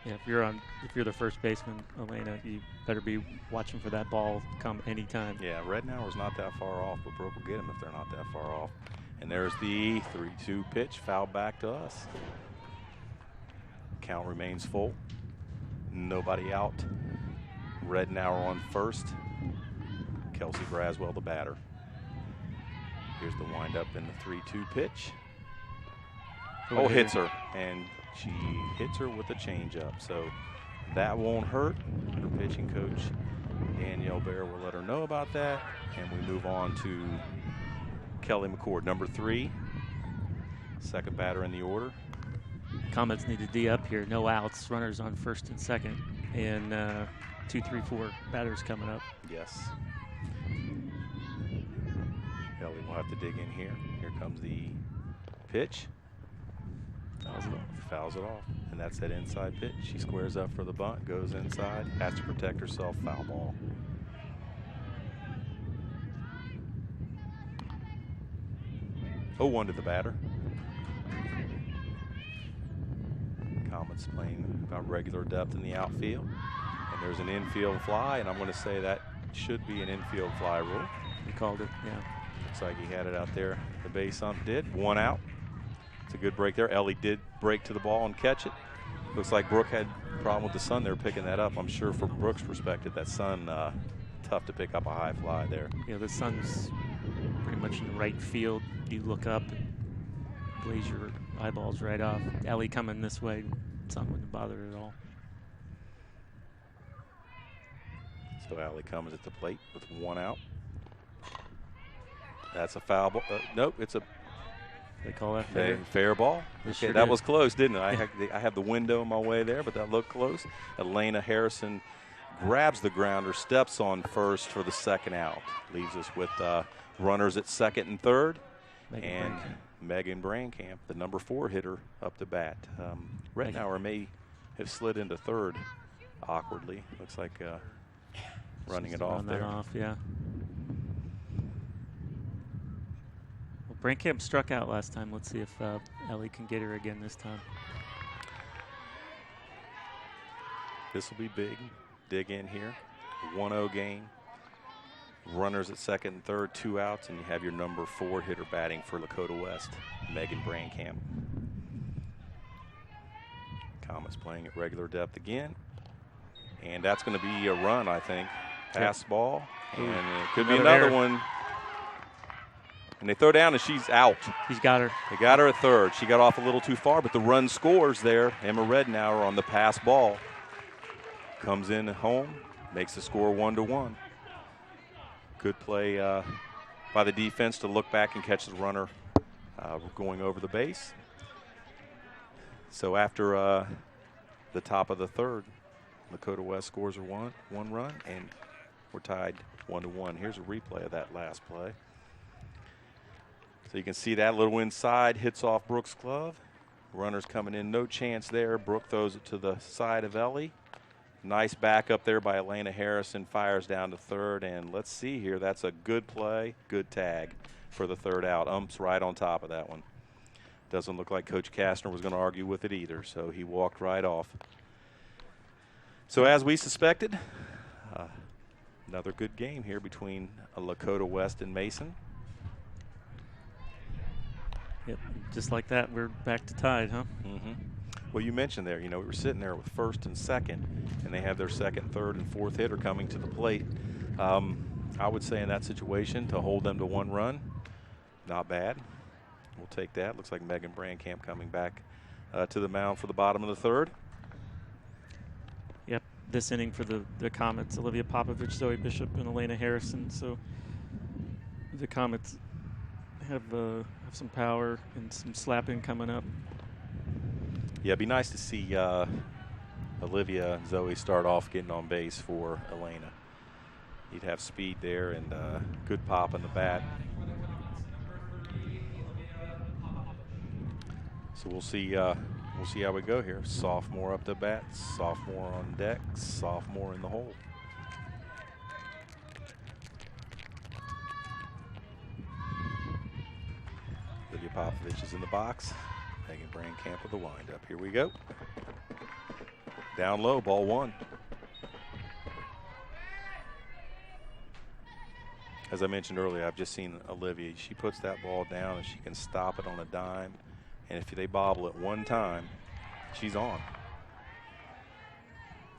Yeah, if you're the first baseman, Elena, you better be watching for that ball to come anytime. Yeah, Rednauer's not that far off, but Brooke will get him if they're not that far off. And there's the 3-2 pitch, foul back to us. Count remains full. Nobody out. Rednauer on first. Kelsey Braswell, the batter. Here's the windup in the 3-2 pitch. Oh, hits her. And she hits her with a changeup. So that won't hurt. Her pitching coach, Danielle Bear, will let her know about that. And we move on to Kelly McCord, number 3. Second batter in the order. Comets need to D up here. No outs. Runners on first and second. And 2, 3, 4 batters coming up. Yes. Kelly will have to dig in here. Here comes the pitch. Fouls it off. And that's that inside pitch. She squares up for the bunt, goes inside, has to protect herself, foul ball. Oh, 1 to the batter. Comments playing about regular depth in the outfield. And there's an infield fly, and I'm going to say that should be an infield fly rule. He called it, yeah. Looks like he had it out there. The base ump did. 1 out. It's a good break there. Ellie did break to the ball and catch it. Looks like Brooke had a problem with the sun there picking that up. I'm sure from Brooke's perspective, that sun, tough to pick up a high fly there. Yeah, the sun's pretty much in the right field. You look up and blaze your eyeballs right off. Ellie coming this way, sun wouldn't bother her at all. So Allie Cummins at the plate with 1 out. That's a foul ball. Nope, it's a They call that fair? Fair ball. It Okay, sure that did. was close, didn't it? I have the window in my way there, but that looked close. Elena Harrison grabs the grounder, steps on first for the 2nd out. Leaves us with runners at 2nd and 3rd. And Megan Brankamp, the number 4 hitter, up to bat. Rettenauer may have slid into 3rd awkwardly. Looks like running it off there. Yeah. Well, Brankamp struck out last time. Let's see if Ellie can get her again this time. This will be big. Dig in here. 1-0 game. Runners at 2nd and 3rd, 2 outs, and you have your number 4 hitter batting for Lakota West, Megan Brankamp. Comets playing at regular depth again. And that's going to be a run, I think. Pass ball, and it could be another one. And they throw down, and she's out. He's got her. They got her at 3rd. She got off a little too far, but the run scores there. Emma Rettenauer on the pass ball. Comes in at home, makes the score 1-1. Good play by the defense to look back and catch the runner going over the base. So after the top of the 3rd, Lakota West scores one run, and we're tied 1-1. Here's a replay of that last play. So you can see that little inside, hits off Brooke's glove. Runner's coming in, no chance there. Brooke throws it to the side of Ellie. Nice back up there by Elena Harrison, fires down to 3rd, and let's see here. That's a good play, good tag for the 3rd out. Ump's right on top of that one. Doesn't look like Coach Kastner was going to argue with it either, so he walked right off. So as we suspected, another good game here between Lakota West and Mason. Yep, just like that, we're back to tied, huh? Mm-hmm. Well, you mentioned there, we were sitting there with 1st and 2nd, and they have their 2nd, 3rd, and 4th hitter coming to the plate. I would say in that situation to hold them to 1 run, not bad. We'll take that. Looks like Megan Brankamp coming back to the mound for the bottom of the 3rd. Yep, this inning for the Comets, Olivia Popovich, Zoe Bishop, and Elena Harrison. So the Comets have some power and some slapping coming up. Yeah, it'd be nice to see Olivia and Zoe start off getting on base for Elena. You'd have speed there and good pop in the bat. So we'll see how we go here. Sophomore up to bat, sophomore on deck, sophomore in the hole. Olivia Popovich is in the box. Megan Brankamp with the windup. Here we go. Down low, ball 1. As I mentioned earlier, I've just seen Olivia. She puts that ball down and she can stop it on a dime. And if they bobble it 1 time, she's on.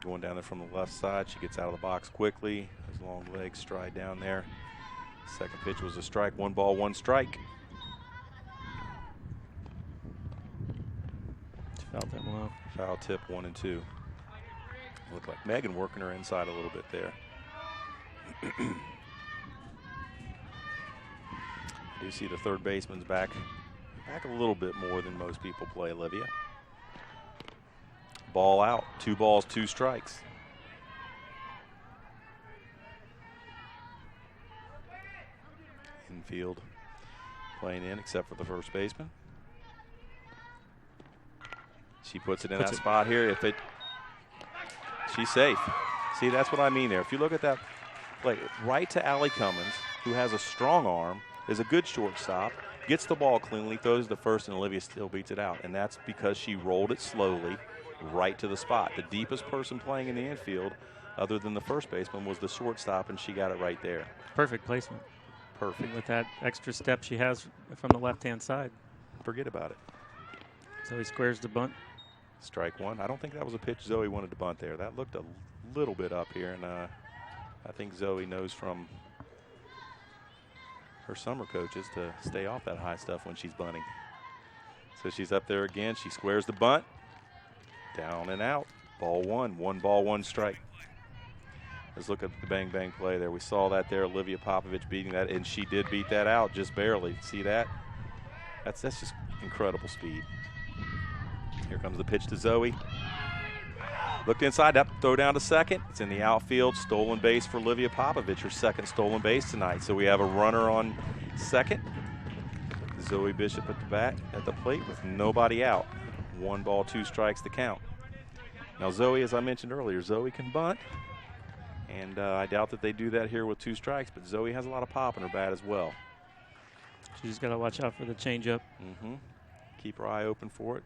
Going down there from the left side, she gets out of the box quickly. Those long legs stride down there. Second pitch was a strike. 1 ball, 1 strike. Fouled that one off. Foul tip 1 and 2. Looked like Megan working her inside a little bit there. I do see the 3rd baseman's back a little bit more than most people play, Olivia. Ball out. 2 balls, 2 strikes. Infield playing in except for the first baseman. She puts it in that spot here. She's safe. See, that's what I mean there. If you look at that play, right to Allie Cummins, who has a strong arm, is a good shortstop, gets the ball cleanly, throws the first, and Olivia still beats it out. And that's because she rolled it slowly right to the spot. The deepest person playing in the infield, other than the first baseman, was the shortstop, and she got it right there. Perfect placement. Perfect. And with that extra step she has from the left-hand side. Forget about it. So he squares the bunt. Strike one. I don't think that was a pitch Zoe wanted to bunt there. That looked a little bit up here, and I think Zoe knows from her summer coaches to stay off that high stuff when she's bunting. So she's up there again. She squares the bunt. Down and out. Ball one. 1 ball, 1 strike. Let's look at the bang bang play there. We saw that there. Olivia Popovich beating that, and she did beat that out just barely. See that? That's just incredible speed. Here comes the pitch to Zoe. Looked inside, up, throw down to second. It's in the outfield. Stolen base for Olivia Popovich, her second stolen base tonight. So we have a runner on second. Zoe Bishop at the bat at the plate with nobody out. 1 ball, 2 strikes to count. Now Zoe, as I mentioned earlier, Zoe can bunt. And I doubt that they do that here with 2 strikes, but Zoe has a lot of pop in her bat as well. She's just got to watch out for the changeup. Keep her eye open for it.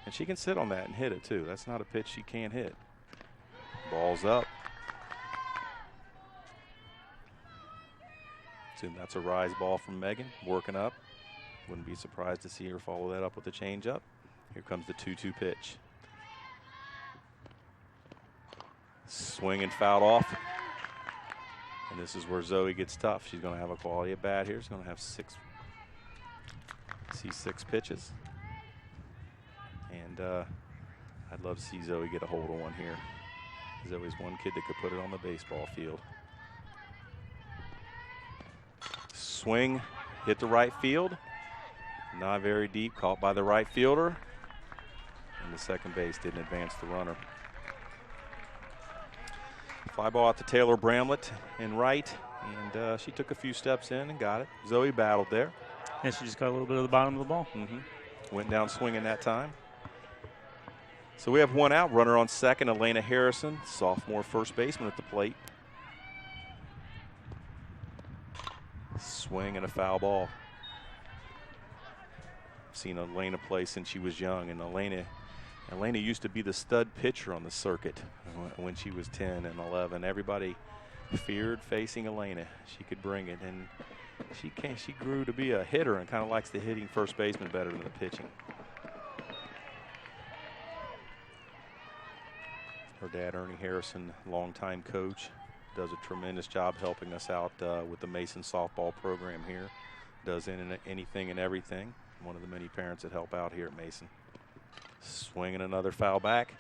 And she can sit on that and hit it too. That's not a pitch she can't hit. Ball's up. So that's a rise ball from Megan, working up. Wouldn't be surprised to see her follow that up with a changeup. Here comes the 2-2 pitch. Swing and fouled off. And this is where Zoe gets tough. She's going to have a quality at bat here. She's going to have 6 pitches. And I'd love to see Zoe get a hold of one here. Zoe's one kid that could put it on the baseball field. Swing, hit the right field. Not very deep, caught by the right fielder. And the second base didn't advance the runner. Fly ball out to Taylor Bramlett in right. And she took a few steps in and got it. Zoe battled there. And she just got a little bit of the bottom of the ball. Went down swinging that time. So we have 1 out. Runner on second, Elena Harrison, sophomore first baseman at the plate. Swing and a foul ball. Seen Elena play since she was young, and Elena used to be the stud pitcher on the circuit when she was 10 and 11. Everybody feared facing Elena. She could bring it, and she grew to be a hitter and kind of likes the hitting first baseman better than the pitching. Her dad, Ernie Harrison, longtime coach, does a tremendous job helping us out with the Mason softball program here. Does anything and everything. One of the many parents that help out here at Mason. Swinging another foul back.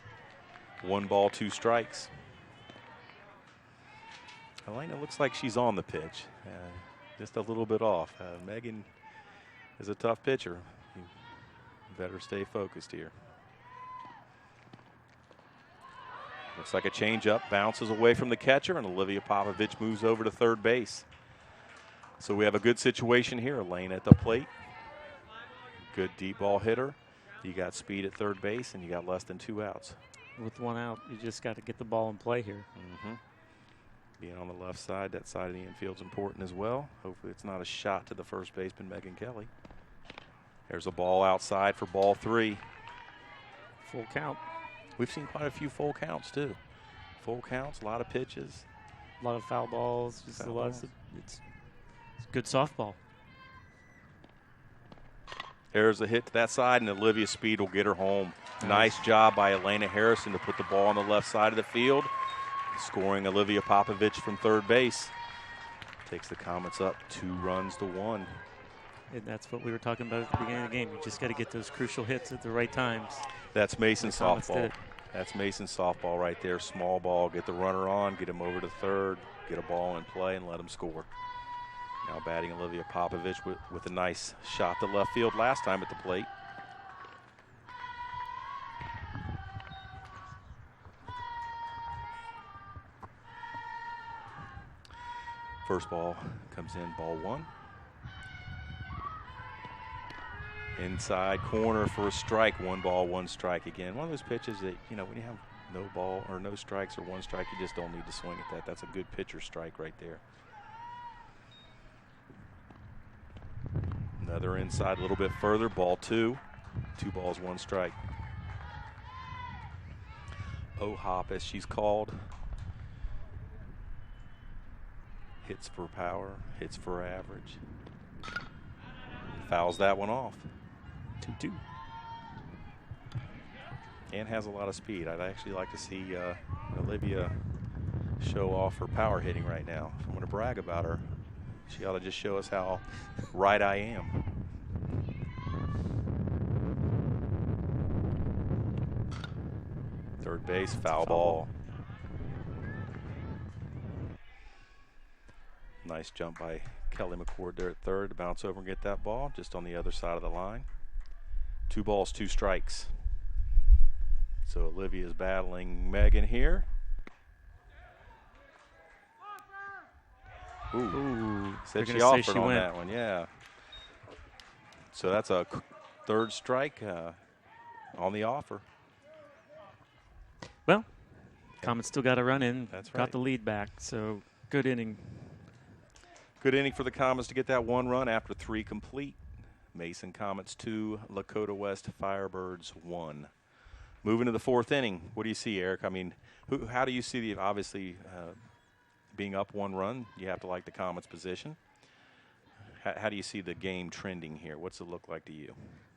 1 ball, 2 strikes. Elena looks like she's on the pitch. Just a little bit off. Megan is a tough pitcher. You better stay focused here. Looks like a changeup, bounces away from the catcher, and Olivia Popovich moves over to third base. So we have a good situation here. Elena at the plate. Good deep ball hitter. You got speed at third base, and you got less than 2 outs. With 1 out, you just got to get the ball in play here. Being on the left side, that side of the infield's important as well. Hopefully it's not a shot to the first baseman, Megan Kelly. There's a ball outside for ball 3. Full count. We've seen quite a few full counts too. Full counts, a lot of pitches. A lot of foul balls. Just a lot of, it's good softball. There's a hit to that side, and Olivia Speed will get her home. Nice job by Elena Harrison to put the ball on the left side of the field. Scoring Olivia Popovich from third base. Takes the Comets up 2 runs to 1. And that's what we were talking about at the beginning of the game. You just got to get those crucial hits at the right times. That's Mason softball. That's Mason softball right there. Small ball, get the runner on, get him over to third, get a ball in play, and let him score. Now batting Olivia Popovich with a nice shot to left field last time at the plate. First ball comes in, ball 1. Inside corner for a strike. 1 ball, 1 strike again. One of those pitches that, when you have no ball or no strikes or 1 strike, you just don't need to swing at that. That's a good pitcher strike right there. Another inside a little bit further. Ball 2. 2 balls, 1 strike. OHSAA, as she's called. Hits for power, hits for average. Fouls that one off. 2-2. And has a lot of speed. I'd actually like to see Olivia show off her power hitting right now. If I'm going to brag about her, she ought to just show us how right I am. Third base, foul ball. Nice jump by Kelly McCord there at third to bounce over and get that ball just on the other side of the line. 2 balls, 2 strikes. So Olivia is battling Megan here. Ooh. Said she offered on that one, yeah. So that's a third strike on the offer. Well, Comets still got a run in. That's right. Got the lead back, so good inning. Good inning for the Comets to get that 1 run after 3 complete. Mason Comets 2, Lakota West Firebirds 1. Moving to the 4th inning, what do you see, Eric? I mean, how do you see the, obviously, being up 1 run, you have to like the Comets' position. How do you see the game trending here? What's it look like to you?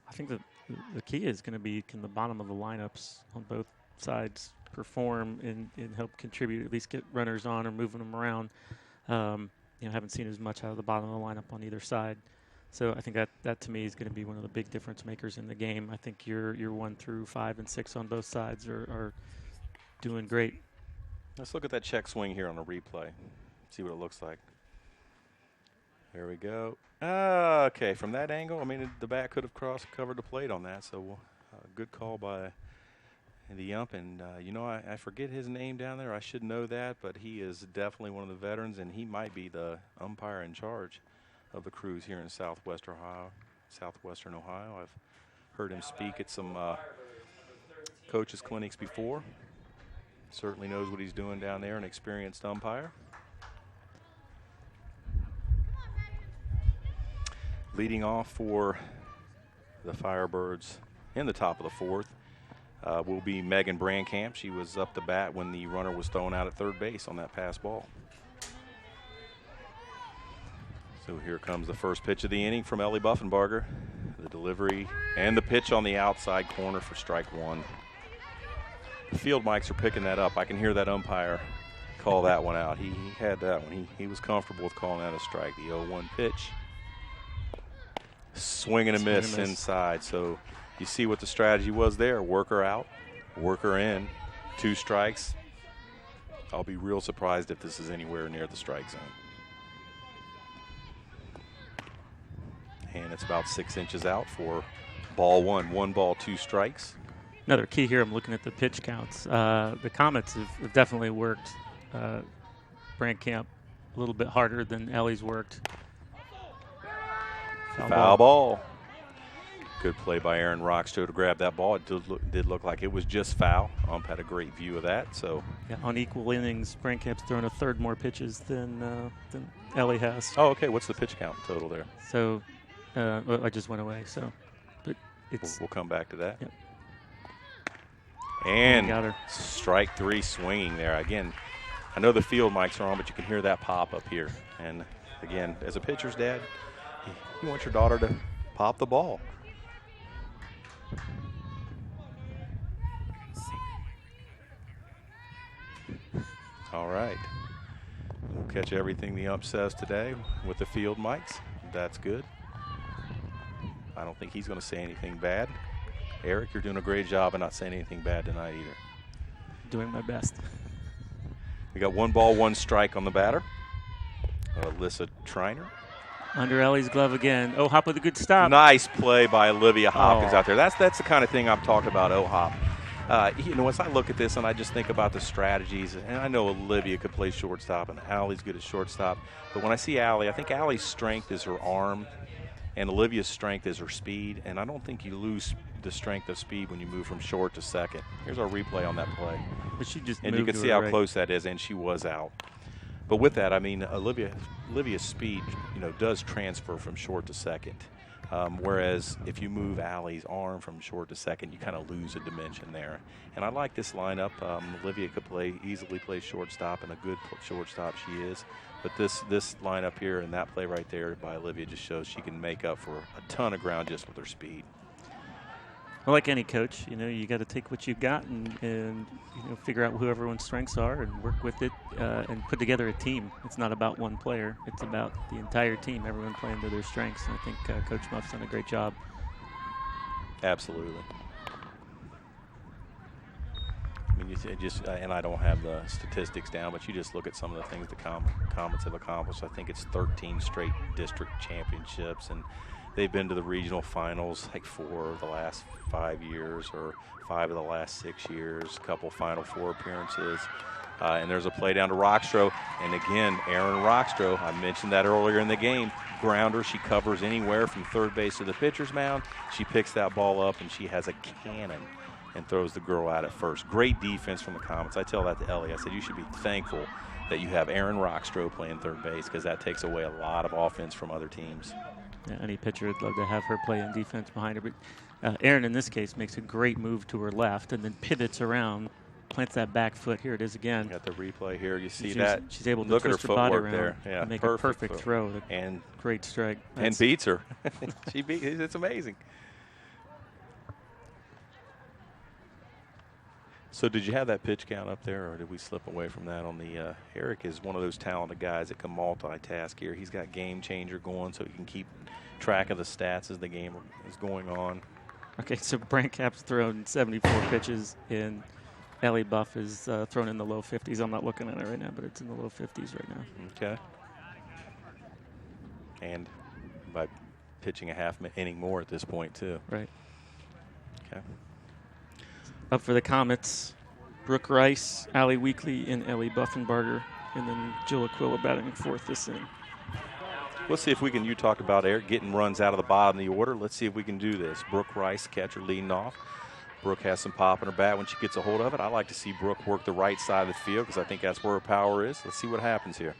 I think the key is going to be, can the bottom of the lineups on both sides perform and help contribute, at least get runners on or moving them around. Haven't seen as much out of the bottom of the lineup on either side. So I think that to me is going to be one of the big difference makers in the game. I think your 1 through 5 and 6 on both sides are doing great. Let's look at that check swing here on the replay. See what it looks like. There we go. Okay, from that angle, I mean, the bat could have covered the plate on that. So good call by the ump. And, I forget his name down there. I should know that, but he is definitely one of the veterans, and he might be the umpire in charge of the crews here in southwestern Ohio. I've heard him speak at some coaches' clinics before. Certainly knows what he's doing down there, an experienced umpire. Leading off for the Firebirds in the top of the 4th will be Megan Brandkamp. She was up to bat when the runner was thrown out at third base on that pass ball. So here comes the first pitch of the inning from Ellie Buffenbarger. The delivery and the pitch on the outside corner for strike 1. The field mics are picking that up. I can hear that umpire call that one out. He had that one. He was comfortable with calling that a strike. The 0-1 pitch. Swing and a miss inside. So you see what the strategy was there. Work her out, work her in. 2 strikes. I'll be real surprised if this is anywhere near the strike zone. And it's about 6 inches out for ball 1. 1 ball, 2 strikes. Another key here, I'm looking at the pitch counts. The Comets have definitely worked Brandkamp a little bit harder than Ellie's worked. Foul ball. Good play by Aaron Rockstro to grab that ball. It did look like it was just foul. Ump had a great view of that. So yeah, on equal innings, Brandkamp's thrown a third more pitches than Ellie has. Oh, okay. What's the pitch count total there? So well, I just went away. So, but it's we'll come back to that. Yep. And got her. Strike 3 swinging there. Again, I know the field mics are on, but you can hear that pop up here. And again, as a pitcher's dad, you want your daughter to pop the ball. All right. We'll catch everything the ump says today with the field mics. That's good. I don't think he's going to say anything bad. Eric, you're doing a great job of not saying anything bad tonight either. Doing my best. We got 1 ball, 1 strike on the batter. Alyssa Triner. Under Ellie's glove again. OHSAA with a good stop. Nice play by Olivia Hopkins out there. That's the kind of thing I've talked about OHSAA. As I look at this and I just think about the strategies, and I know Olivia could play shortstop and Allie's good at shortstop, but when I see Allie, I think Allie's strength is her arm and Olivia's strength is her speed, and I don't think you lose the strength of speed when you move from short to second. Here's our replay on that play. But she just and you can see how close that is, and she was out. But with that, I mean, Olivia's speed, does transfer from short to second. Whereas if you move Allie's arm from short to second, you kind of lose a dimension there. And I like this lineup. Olivia could easily play shortstop, and a good shortstop she is. But this lineup here and that play right there by Olivia just shows she can make up for a ton of ground just with her speed. Well, like any coach, you got to take what you've got and figure out who everyone's strengths are and work with it and put together a team. It's not about one player. It's about the entire team, everyone playing to their strengths. And I think Coach Muff's done a great job. Absolutely. I mean, and I don't have the statistics down, but you just look at some of the things the Comets have accomplished. I think it's 13 straight district championships, and they've been to the regional finals like 4 of the last 5 years or 5 of the last 6 years, a couple Final Four appearances. And there's a play down to Rockstro. And again, Erin Rockstro, I mentioned that earlier in the game, grounder. She covers anywhere from third base to the pitcher's mound. She picks that ball up, and she has a cannon and throws the girl out at first. Great defense from the Comets. I tell that to Ellie. I said, you should be thankful that you have Erin Rockstro playing third base, because that takes away a lot of offense from other teams. Yeah, any pitcher would love to have her play in defense behind her. But Erin, in this case, makes a great move to her left and then pivots around, plants that back foot. Here it is again. Got the replay here. You see that? She's able to twist her body around there. Yeah, and make a perfect throw. And great strike. And beats her. It's amazing. So did you have that pitch count up there, or did we slip away from that on the Eric is one of those talented guys that can multitask here. He's got game changer going, so he can keep track of the stats as the game is going on. Okay, so Brandcap's thrown 74 pitches, and Ellie Buff is thrown in the low 50s. I'm not looking at it right now, but it's in the low 50s right now. Okay. And by pitching a half inning more at this point, too. Right. Okay. Up for the Comets, Brooke Rice, Allie Weekly, and Ellie Buffenbarger, and then Jill Aquila batting fourth this inning. Let's see if we can, you talked about Eric getting runs out of the bottom of the order. Let's see if we can do this. Brooke Rice, catcher, leading off. Brooke has some pop in her bat when she gets a hold of it. I like to see Brooke work the right side of the field because I think that's where her power is. Let's see what happens here.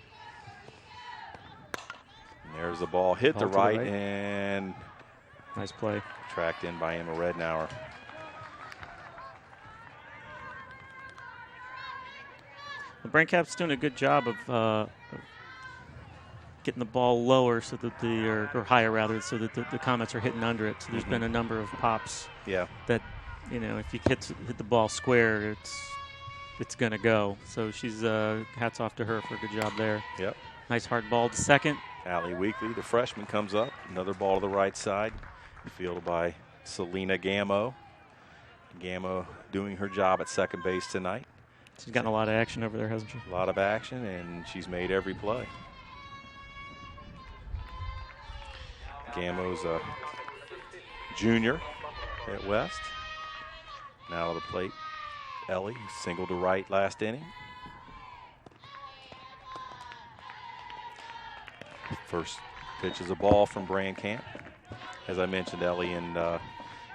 And there's the ball, hit the right, and nice play. Tracked in by Emma Rednauer. The Brandcap's doing a good job of getting the ball lower so that or higher rather, so that the Comets are hitting under it. So there's been a number of pops. Yeah. That, if you hit the ball square, it's going to go. So she's hats off to her for a good job there. Yep. Nice hard ball to second. Allie Weekly, the freshman, comes up. Another ball to the right side, fielded by Selena Gammo. Gammo doing her job at second base tonight. She's gotten a lot of action over there, hasn't she? A lot of action, and she's made every play. Gammo's a junior at West. Now to the plate, Ellie, single to right last inning. First pitch is a ball from Brandcamp. As I mentioned, Ellie and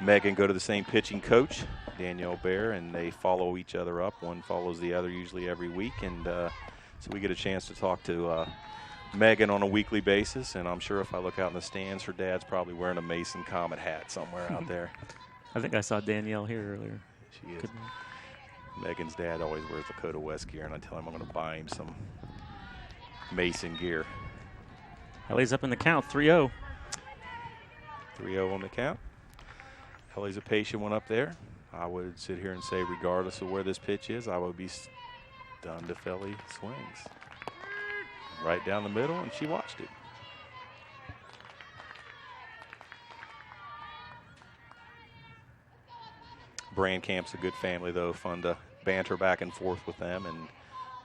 Megan go to the same pitching coach, Danielle Bear, and they follow each other up. One follows the other usually every week, and so we get a chance to talk to Megan on a weekly basis, and I'm sure if I look out in the stands, her dad's probably wearing a Mason Comet hat somewhere out there. I think I saw Danielle here earlier. She is. Megan's dad always wears Lakota West gear, and I tell him I'm going to buy him some Mason gear. Ellie's up in the count, 3-0. 3-0 on the count. Ellie's a patient one up there. I would sit here and say, regardless of where this pitch is, I would be stunned if Ellie swings. Right down the middle, and she watched it. Brandcamp's a good family, though. Fun to banter back and forth with them, and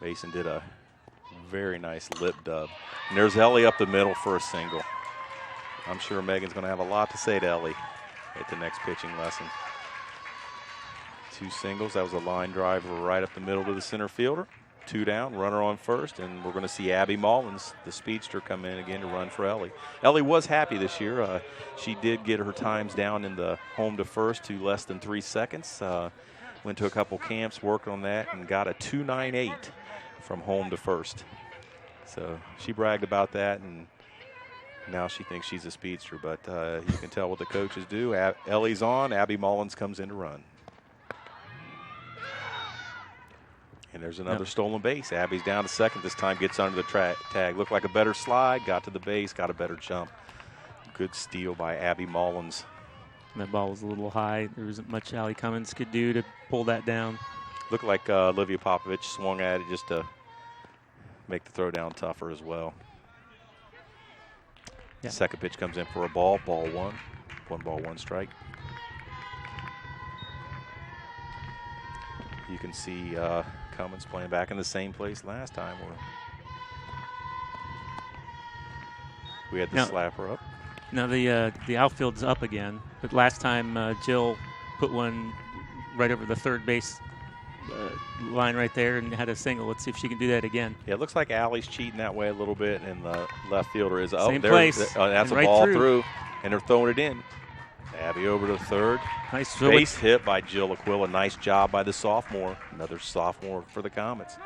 Mason did a very nice lip dub. And there's Ellie up the middle for a single. I'm sure Megan's going to have a lot to say to Ellie at the next pitching lesson. 2 singles. That was a line driver right up the middle to the center fielder. 2 down, runner on first, and we're going to see Abby Mullins, the speedster, come in again to run for Ellie. Ellie was happy this year. She did get her times down in the home to first to less than 3 seconds. Went to a couple camps, worked on that, and got a 2.98 from home to first. So she bragged about that, and Now she thinks she's a speedster, but you can tell what the coaches do. Ellie's on. Abby Mullins comes in to run. And there's another stolen base. Abby's down to second this time, gets under the tag. Looked like a better slide, got to the base, got a better jump. Good steal by Abby Mullins. And that ball was a little high. There wasn't much Allie Cummins could do to pull that down. Looked like Olivia Popovich swung at it just to make the throw down tougher as well. Yeah. Second pitch comes in for a ball. Ball one. 1 ball, 1 strike. You can see Cummins playing back in the same place last time where we had the slapper up. Now the outfield's up again, but last time Jill put one right over the third base line right there and had a single. Let's see if she can do that again. Yeah, it looks like Allie's cheating that way a little bit, and the left fielder is up. Same place. That's a right ball through, and they're throwing it in. Abby over to third. Nice base hit by Jill Aquila. Nice job by the sophomore. Another sophomore for the Comets.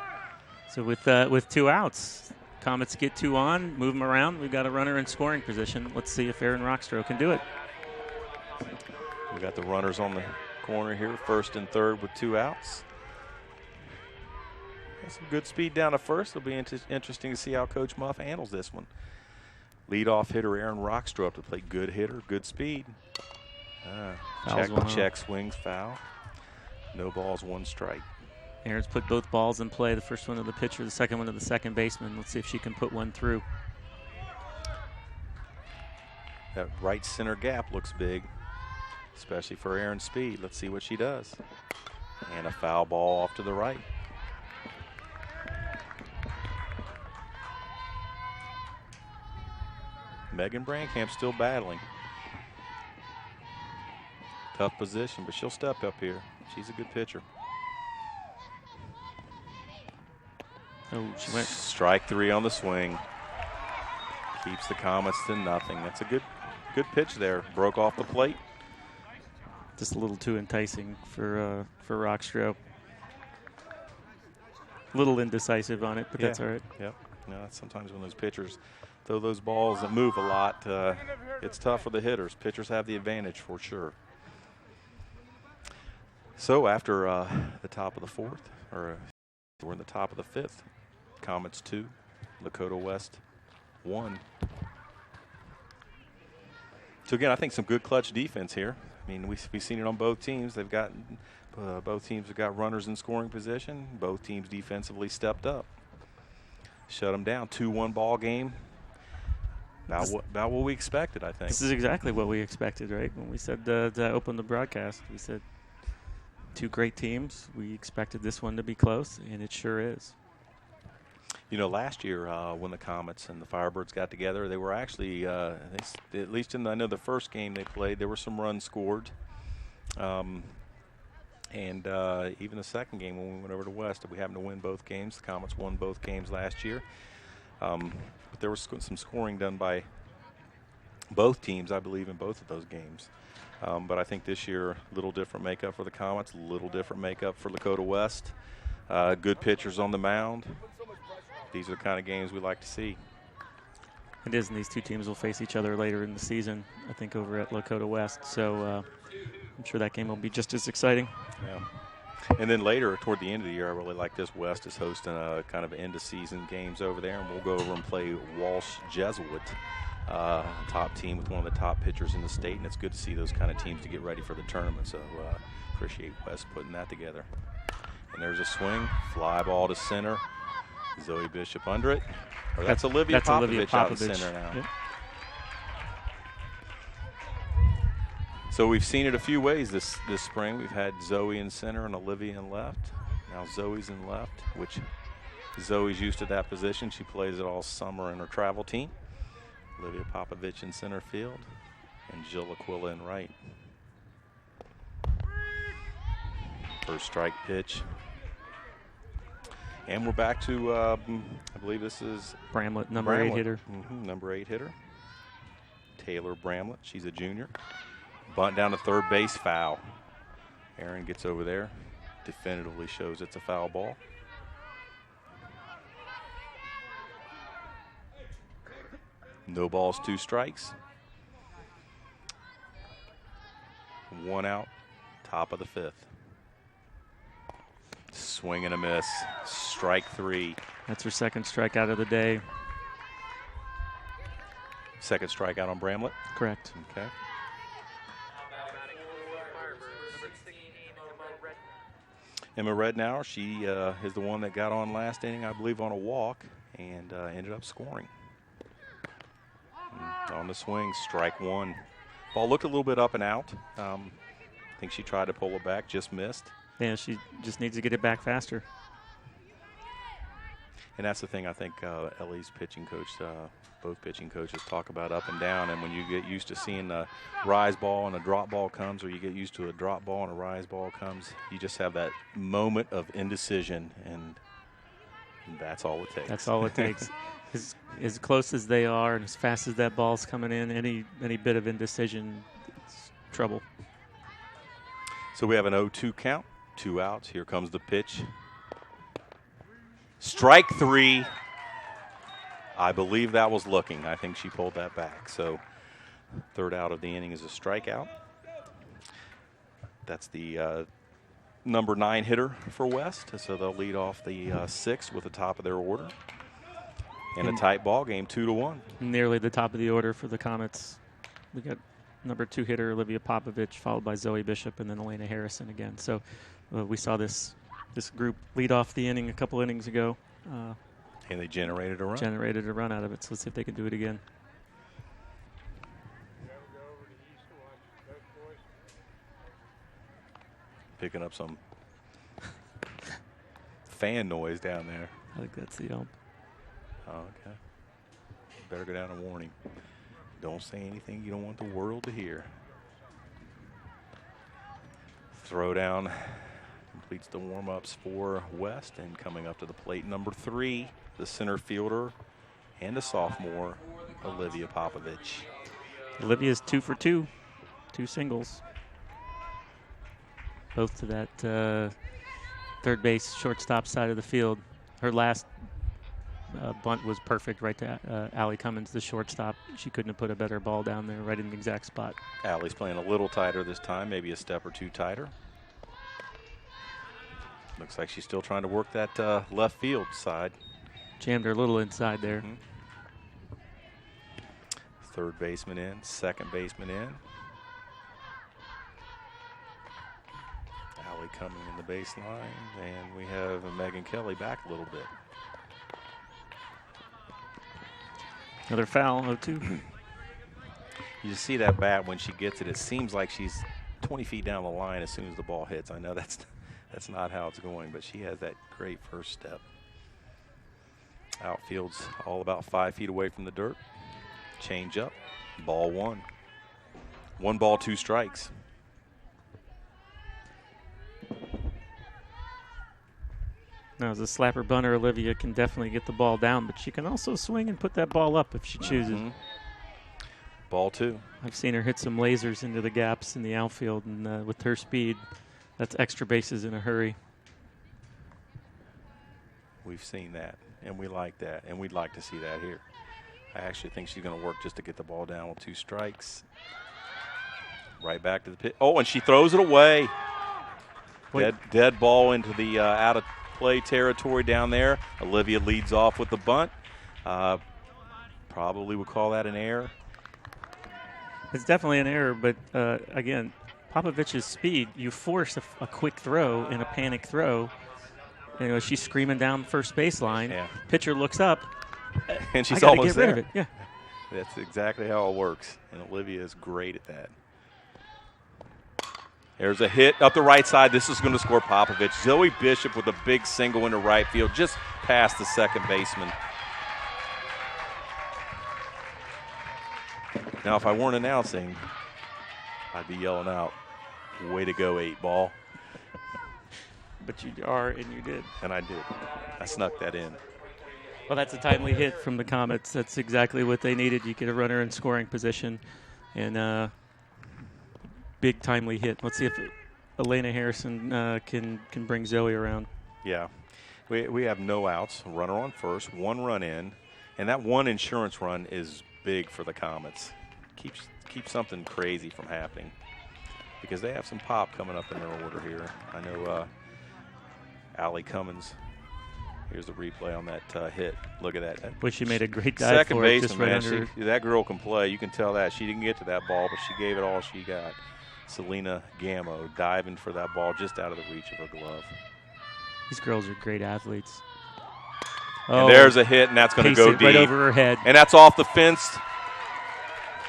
So with 2 outs, Comets get 2 on, move them around. We've got a runner in scoring position. Let's see if Erin Rockstroh can do it. We got the runners on the corner here, first and third with 2 outs. Got some good speed down to first. It'll be interesting to see how Coach Muff handles this one. Leadoff hitter Erin Rockstroh up to plate. Good hitter, good speed. Check, swings, foul. No balls, 1 strike. Erin's put both balls in play. The first one to the pitcher, the second one to the second baseman. Let's see if she can put one through. That right center gap looks big, especially for Erin's speed. Let's see what she does. And a foul ball off to the right. Megan Brankamp still battling. Tough position, but she'll step up here. She's a good pitcher. Oh, she went. Strike 3 on the swing. Keeps the Comets to nothing. That's a good pitch there. Broke off the plate. Just a little too enticing for Rockstroh. A little indecisive on it, but that's all right. Yep. No, sometimes when those pitchers throw those balls that move a lot, it's tough for the hitters. Pitchers have the advantage for sure. So after the top of the 4th, or we're in the top of the 5th, Comets 2, Lakota West 1. So again, I think some good clutch defense here. I mean, we've seen it on both teams. They've got both teams have got runners in scoring position. Both teams defensively stepped up, shut them down. 2-1 ball game. About what we expected, I think. This is exactly what we expected, right? When we said to open the broadcast, we said 2 great teams. We expected this one to be close, and it sure is. You know, last year when the Comets and the Firebirds got together, they were actually, at least I know the first game they played, there were some runs scored. And even the second game when we went over to West, we happened to win both games. The Comets won both games last year. But there was some scoring done by both teams, I believe, in both of those games. But I think this year, a little different makeup for the Comets, a little different makeup for Lakota West. Good pitchers on the mound. These are the kind of games we like to see. It is, and these 2 teams will face each other later in the season, I think, over at Lakota West. So I'm sure that game will be just as exciting. Yeah. And then later, toward the end of the year, I really like this. West is hosting a kind of end-of-season games over there, and we'll go over and play Walsh Jesuit, top team with one of the top pitchers in the state, and it's good to see those kind of teams to get ready for the tournament. So appreciate West putting that together. And there's a swing, fly ball to center. Zoe Bishop under it. Or that's Olivia Popovich out in center now. Yep. So we've seen it a few ways this spring. We've had Zoe in center and Olivia in left. Now Zoe's in left, which Zoe's used to that position. She plays it all summer in her travel team. Olivia Popovich in center field and Jill Aquila in right. First strike pitch. And we're back to, I believe this is Bramlett, number 8 hitter. Number 8 hitter. Taylor Bramlett. She's a junior. Bunt down to third base, foul. Erin gets over there. Definitively shows it's a foul ball. No balls, 2 strikes. 1 out, top of the 5th. Swing and a miss. Strike 3. That's her second strikeout of the day. Second strikeout on Bramlett. Correct. Okay. Emma Rednauer, she is the one that got on last inning, I believe, on a walk and ended up scoring. And on the swing, strike 1. Ball looked a little bit up and out. I think she tried to pull it back, just missed. Yeah, she just needs to get it back faster. And that's the thing I think Ellie's pitching coach, both pitching coaches talk about up and down. And when you get used to seeing a rise ball and a drop ball comes, or you get used to a drop ball and a rise ball comes, you just have that moment of indecision, and that's all it takes. That's all it takes. As close as they are and as fast as that ball's coming in, any bit of indecision, it's trouble. So we have an 0-2 count, 2 outs. Here comes the pitch. Strike 3. I believe that was looking. I think she pulled that back. So third out of the inning is a strikeout. That's the number 9 hitter for West. So they'll lead off the 6th with the top of their order. In a tight ball game, 2-1. Nearly the top of the order for the Comets. We got number 2 hitter Olivia Popovich, followed by Zoe Bishop, and then Elena Harrison again. So we saw this group lead off the inning a couple innings ago. And they generated a run. Generated a run out of it. So let's see if they can do it again. Picking up some fan noise down there. I think that's the ump. Oh, okay. Better go down and warn him. Don't say anything you don't want the world to hear. Throw down completes the warm-ups for West, and coming up to the plate, number 3, the center fielder and a sophomore, Olivia Popovich. Olivia's 2 for 2, 2 singles. Both to that third base, shortstop side of the field. Her last bunt was perfect right to Allie Cummins, the shortstop. She couldn't have put a better ball down there right in the exact spot. Allie's playing a little tighter this time, maybe a step or 2 tighter. Looks like she's still trying to work that left field side. Jammed her a little inside there. Mm-hmm. Third baseman in, second baseman in. Allie coming in the baseline, and we have Megan Kelly back a little bit. Another foul, 0-2. You just see that bat when she gets it. It seems like she's 20 feet down the line as soon as the ball hits. I know that's not how it's going, but she has that great first step. Outfield's all about 5 feet away from the dirt. Change up, ball 1. 1 ball, 2 strikes. Now, as a slapper bunter, Olivia can definitely get the ball down, but she can also swing and put that ball up if she chooses. Mm-hmm. Ball 2. I've seen her hit some lasers into the gaps in the outfield, and with her speed, that's extra bases in a hurry. We've seen that, and we like that, and we'd like to see that here. I actually think she's going to work just to get the ball down with 2 strikes. Right back to the pit. Oh, and she throws it away. Dead ball into the out of play territory down there. Olivia leads off with the bunt. Probably would call that an error. It's definitely an error, but again, Popovich's speed, you force a quick throw in a panic throw. You know, she's screaming down first baseline. Yeah. Pitcher looks up. And she's I gotta almost get rid there. of it. Yeah. That's exactly how it works, and Olivia is great at that. There's a hit up the right side. This is going to score Popovich. Zoe Bishop with a big single into right field, just past the second baseman. Now, if I weren't announcing, I'd be yelling out, "Way to go, 8-ball." But you are, and you did. And I did. I snuck that in. Well, that's a timely hit from the Comets. That's exactly what they needed. You get a runner in scoring position, and big timely hit. Let's see if Elena Harrison can bring Zoe around. Yeah. We have no outs. Runner on first, 1 run in, and that 1 insurance run is big for the Comets. Keep something crazy from happening, because they have some pop coming up in their order here. I know Allie Cummins. Here's the replay on that hit. Look at that. Boy, she made a great dive second for it, baseman, just right man. under. That girl can play. You can tell that. She didn't get to that ball, but she gave it all she got. Selena Gammo diving for that ball just out of the reach of her glove. These girls are great athletes. And there's a hit, and that's going to go deep. Right over her head. And that's off the fence.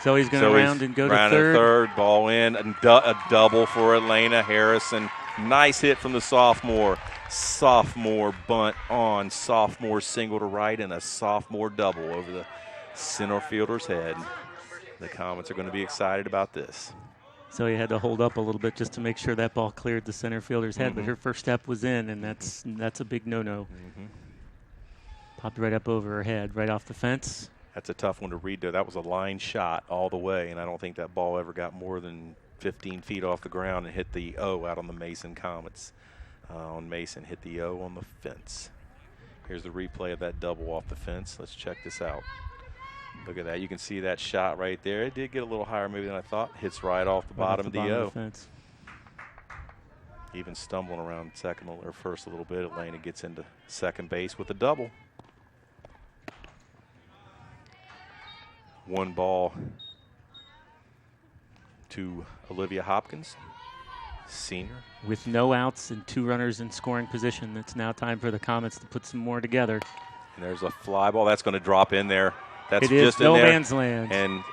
Zoe's going to round and go to third. Third, ball in. A double for Elena Harrison. Nice hit from the sophomore. Sophomore bunt on. Sophomore single to right, and a sophomore double over the center fielder's head. The Comets are going to be excited about this. Zoe had to hold up a little bit just to make sure that ball cleared the center fielder's head, but her first step was in, and that's a big no-no. Popped right up over her head, right off the fence. That's a tough one to read, though. That was a line shot all the way, and I don't think that ball ever got more than 15 feet off the ground and hit the O out on the Mason Comets. On Mason, hit the O on the fence. Here's the replay of that double off the fence. Let's check this out. Look at that. You can see that shot right there. It did get a little higher maybe than I thought. Hits right off the bottom of the O. Fence. Even stumbling around second or first a little bit. Elena gets into second base with a double. One ball to Olivia Hopkins, senior. With no outs and 2 runners in scoring position, it's now time for the Comets to put some more together. And there's a fly ball. That's going to drop in there. That's it is just no in there. man's land. And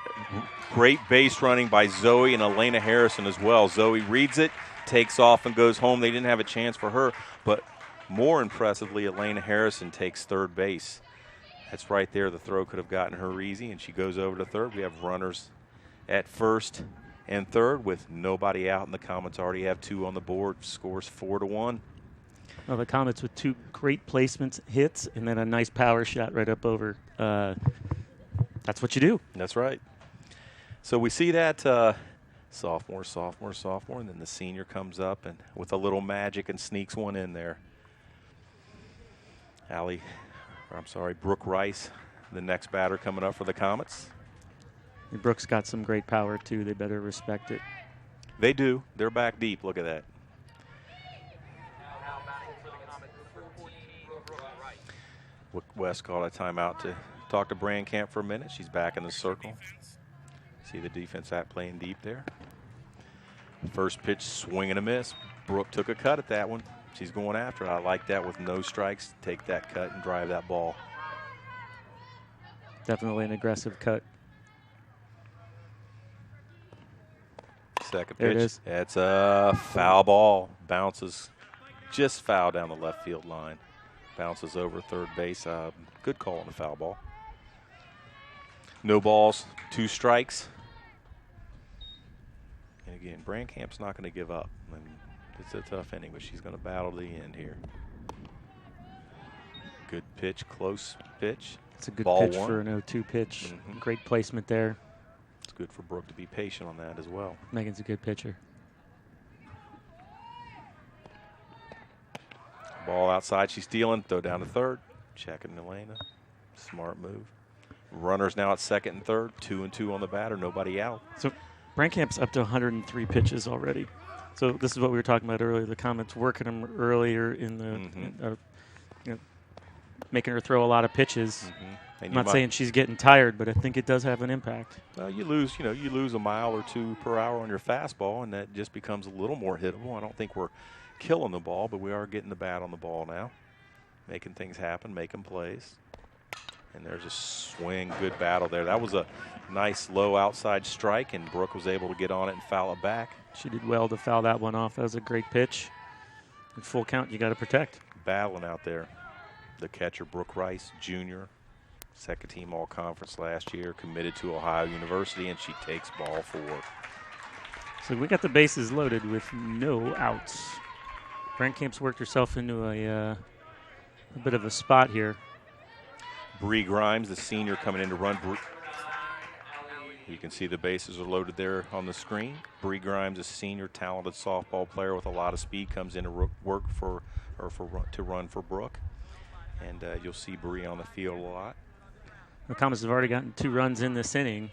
great base running by Zoe and Elena Harrison as well. Zoe reads it, takes off, and goes home. They didn't have a chance for her, but more impressively, Elena Harrison takes third base. That's right there. The throw could have gotten her easy, and she goes over to third. We have runners at first and third with nobody out, and the Comets already have 2 on the board. Scores 4-1. Well, the Comets with 2 great placements, hits, and then a nice power shot right up over. That's what you do. That's right. So we see that sophomore, and then the senior comes up and with a little magic and sneaks one in there. Brooke Rice, the next batter coming up for the Comets. And Brooke's got some great power, too. They better respect it. They do. They're back deep. Look at that. West called a timeout to talk to Brandcamp for a minute. She's back in the circle. See the defense playing deep there. First pitch, swing and a miss. Brooke took a cut at that one. She's going after it. I like that with no strikes. Take that cut and drive that ball. Definitely an aggressive cut. Second pitch. There it is. It's a foul ball. Bounces just foul down the left field line. Bounces over third base. Good call on the foul ball. No balls, 2 strikes. And again, Brandcamp's not going to give up. And it's a tough inning, but she's going to battle to the end here. Good pitch, close pitch. It's a good Ball pitch 1. for an 0-2 pitch. Great placement there. It's good for Brooke to be patient on that as well. Megan's a good pitcher. Ball outside, she's stealing. Throw down to third. Checking Elena. Smart move. Runners now at second and third. 2-2 on the batter. Nobody out. So Brandcamp's up to 103 pitches already. So this is what we were talking about earlier. The Comets working them earlier in the, making her throw a lot of pitches. I'm not saying she's getting tired, but I think it does have an impact. Well, you lose a mile or 2 per hour on your fastball, and that just becomes a little more hittable. I don't think we're killing the ball, but we are getting the bat on the ball now, making things happen, making plays. And there's a swing, good battle there. That was a nice low outside strike, and Brooke was able to get on it and foul it back. She did well to foul that one off. That was a great pitch. In full count, you got to protect. Battling out there. The catcher, Brooke Rice, junior, second team all-conference last year, committed to Ohio University, and she takes ball 4. So we got the bases loaded with no outs. Brandcamp's worked herself into a bit of a spot here. Bree Grimes, the senior, coming in to run. You can see the bases are loaded there on the screen. Bree Grimes, a senior, talented softball player with a lot of speed, comes in to run for Brooke. And you'll see Bree on the field a lot. The Comets have already gotten 2 runs in this inning.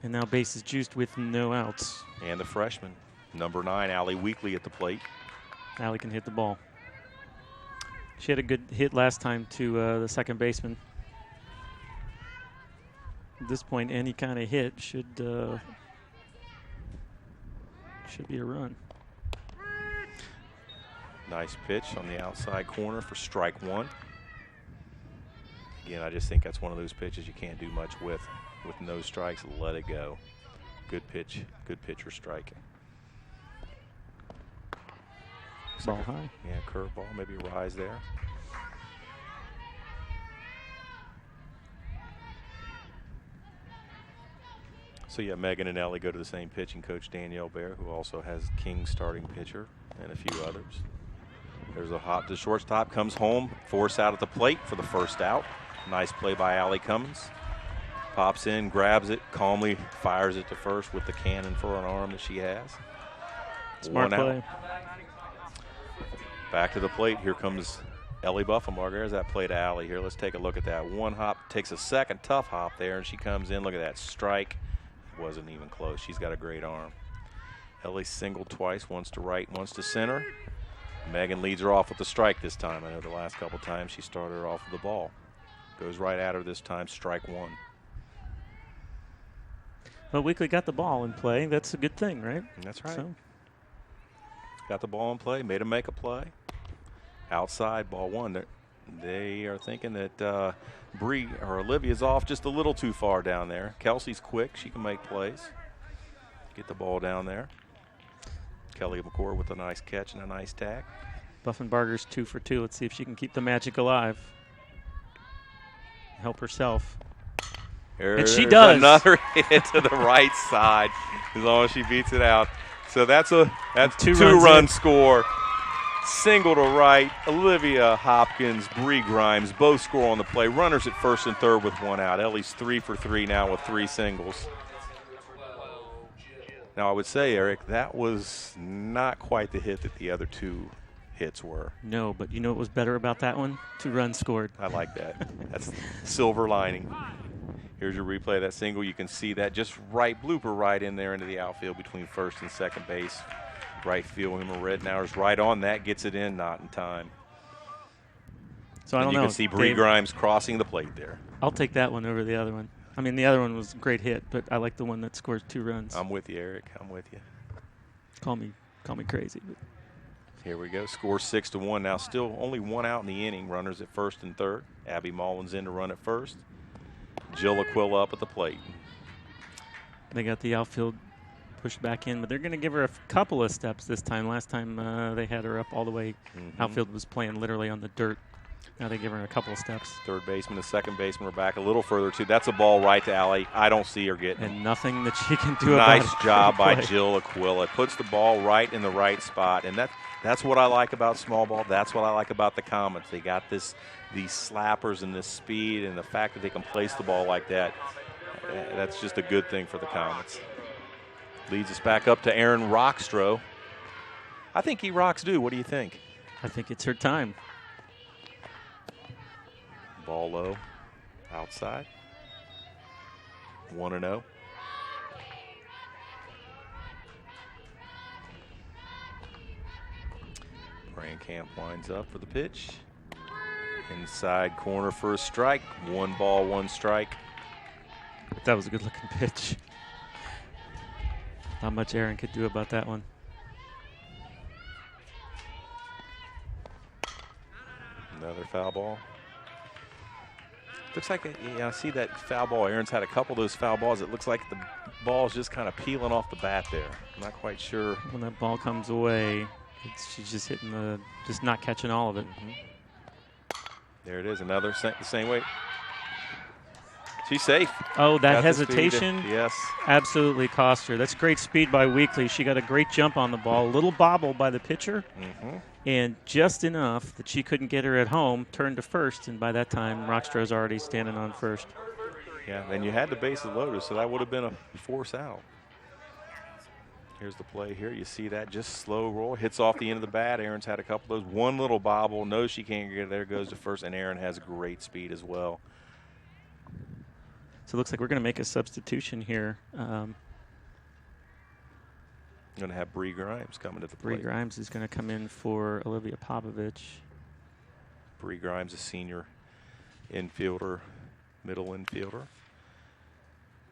And now bases juiced with no outs. And the freshman, number 9, Allie Weekly at the plate. Allie can hit the ball. She had a good hit last time to the second baseman. At this point, any kind of hit should be a run. Nice pitch on the outside corner for strike 1. Again, I just think that's one of those pitches you can't do much with. With no strikes, let it go. Good pitch, good pitcher striking. Ball high. Yeah, curveball, maybe a rise there. So yeah, Megan and Ellie go to the same pitching coach, Danielle Bear, who also has King's starting pitcher and a few others. There's a hop to shortstop, comes home, force out at the plate for the first out. Nice play by Allie Cummins. Pops in, grabs it, calmly fires it to first with the cannon for an arm that she has. Smart play. Back to the plate. Here comes Ellie Buffenbarger. There's that play to Allie here. Let's take a look at that. One hop, takes a second tough hop there, and she comes in. Look at that strike. Wasn't even close. She's got a great arm. Ellie singled twice, once to right, once to center. Megan leads her off with the strike this time. I know the last couple times she started her off with the ball. Goes right at her this time, strike 1. Well, Weekly got the ball in play. That's a good thing, right? That's right. So. Got the ball in play, made him make a play. Outside, ball 1. They are thinking that Bree or Olivia's off just a little too far down there. Kelsey's quick. She can make plays. Get the ball down there. Kelly McCord with a nice catch and a nice tag. Buffenbarger's 2 for 2. Let's see if she can keep the magic alive. Help herself. And she does. Another hit to the right side as long as she beats it out. So that's a two-run score. Single to right. Olivia Hopkins, Bree Grimes both score on the play. Runners at first and third with 1 out. Ellie's 3 for 3 now with 3 singles. Now I would say, Eric, that was not quite the hit that the other 2 hits were. No, but you know what was better about that one? 2 runs scored. I like that. That's silver lining. Here's your replay of that single. You can see that just right, blooper right in there into the outfield between first and second base. Right field, Emma Rednauer's right on that, gets it in, not in time. So I don't know. You can see Bree Grimes crossing the plate there. I'll take that one over the other one. I mean, the other one was a great hit, but I like the one that scores 2 runs. I'm with you, Eric. I'm with you. Call me crazy. But. Here we go. Score 6-1. Now still only 1 out in the inning. Runners at first and third. Abby Mullins in to run at first. Jill Aquila up at the plate. They got the outfield pushed back in, but they're going to give her a couple of steps this time. Last time they had her up all the way. Outfield was playing literally on the dirt. Now they give her a couple of steps. Third baseman, the second baseman are back a little further too. That's a ball right to Allie. I don't see her getting. And nothing that she can do about it. Nice job by Jill Aquila. Puts the ball right in the right spot, and that's what I like about small ball. That's what I like about the Comets. They got these slappers and this speed, and the fact that they can place the ball like that. That's just a good thing for the Comets. Leads us back up to Erin Rockstroh. I think he rocks do. What do you think? I think it's her time. Ball low, outside. 1-0. Camp winds up for the pitch. Inside corner for a strike. 1 ball, 1 strike. That was a good-looking pitch. Not much Erin could do about that one. Another foul ball. Looks like, I see that foul ball. Erin's had a couple of those foul balls. It looks like the ball's just kind of peeling off the bat there. I'm not quite sure. When that ball comes away, she's just hitting just not catching all of it. There it is, another the same way. She's safe. Oh, that hesitation, yes, absolutely cost her. That's great speed by Weekly. She got a great jump on the ball. A little bobble by the pitcher, and just enough that she couldn't get her at home, turned to first, and by that time, Rockstroh's already standing on first. Yeah, and you had the bases loaded, so that would have been a force out. Here's the play here. You see that just slow roll. Hits off the end of the bat. Erin's had a couple of those. One little bobble. Knows she can't get it. There goes to first, and Erin has great speed as well. So it looks like we're going to make a substitution here. Going to have Bree Grimes coming to the Bree plate. Grimes is going to come in for Olivia Popovich. Bree Grimes, a senior infielder, middle infielder.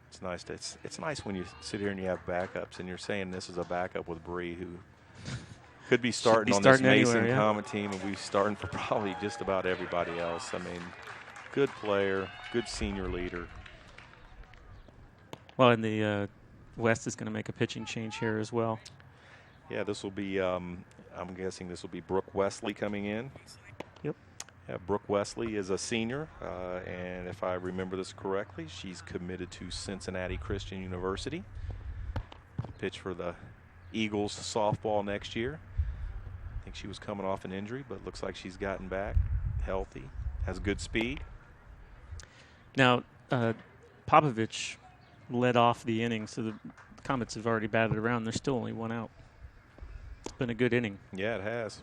It's nice. It's nice when you sit here and you have backups, and you're saying this is a backup with Bree, who could be starting on this Mason Comet team, and we're starting for probably just about everybody else. I mean, good player, good senior leader. Well, and the West is going to make a pitching change here as well. Yeah, this will be, I'm guessing this will be Brooke Wesley coming in. Yep. Yeah, Brooke Wesley is a senior, and if I remember this correctly, she's committed to Cincinnati Christian University. Pitch for the Eagles softball next year. I think she was coming off an injury, but looks like she's gotten back healthy, has good speed. Now, Popovich led off the inning, so the Comets have already batted around. There's still only one out. It's been a good inning. Yeah, it has.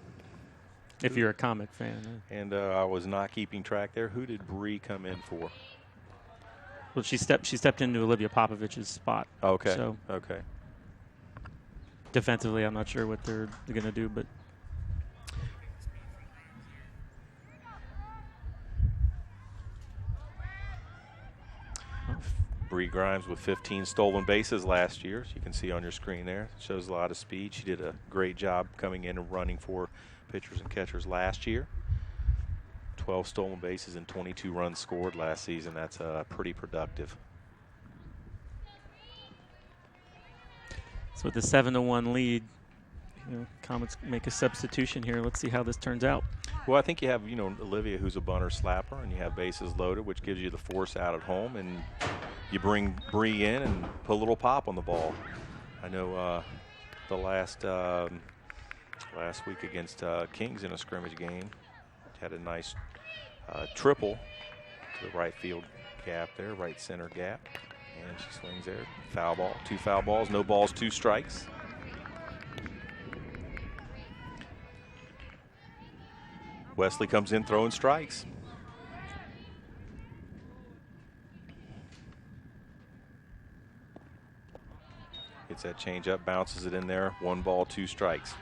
If you're a Comet fan. And I was not keeping track there. Who did Bree come in for? Well, she stepped into Olivia Popovich's spot. Okay. So okay. Defensively, I'm not sure what they're going to do, but Bree Grimes with 15 stolen bases last year. As you can see on your screen there. Shows a lot of speed. She did a great job coming in and running for pitchers and catchers last year. 12 stolen bases and 22 runs scored last season. That's pretty productive. So with the 7-1 lead, Comets make a substitution here. Let's see how this turns out. Well, I think you have, Olivia, who's a bunter slapper, and you have bases loaded, which gives you the force out at home, and you bring Bree in and put a little pop on the ball. I know the last week against Kings in a scrimmage game, had a nice triple to the right field gap there, right center gap, and she swings there. Foul ball, 2 foul balls, no balls, 2 strikes. Wesley comes in throwing strikes. Gets that changeup, bounces it in there. 1 ball, 2 strikes.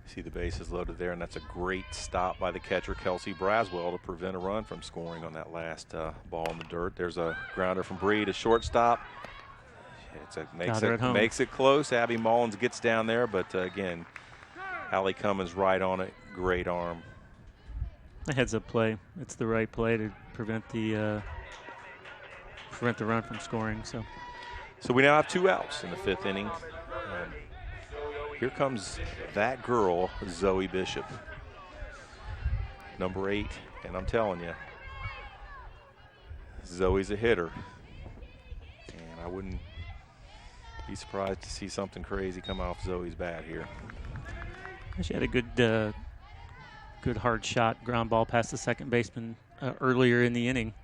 See the bases loaded there, and that's a great stop by the catcher, Kelsey Braswell, to prevent a run from scoring on that last ball in the dirt. There's a grounder from Bree to shortstop. Makes it close. Abby Mullins gets down there, but again, Allie Cummins right on it. Great arm. A heads-up play. It's the right play to prevent the run from scoring. So we now have 2 outs in the 5th inning. Here comes that girl, Zoe Bishop, number 8, and I'm telling you, Zoe's a hitter, and I wouldn't be surprised to see something crazy come off Zoe's bat here. She had a good hard shot, ground ball past the second baseman earlier in the inning.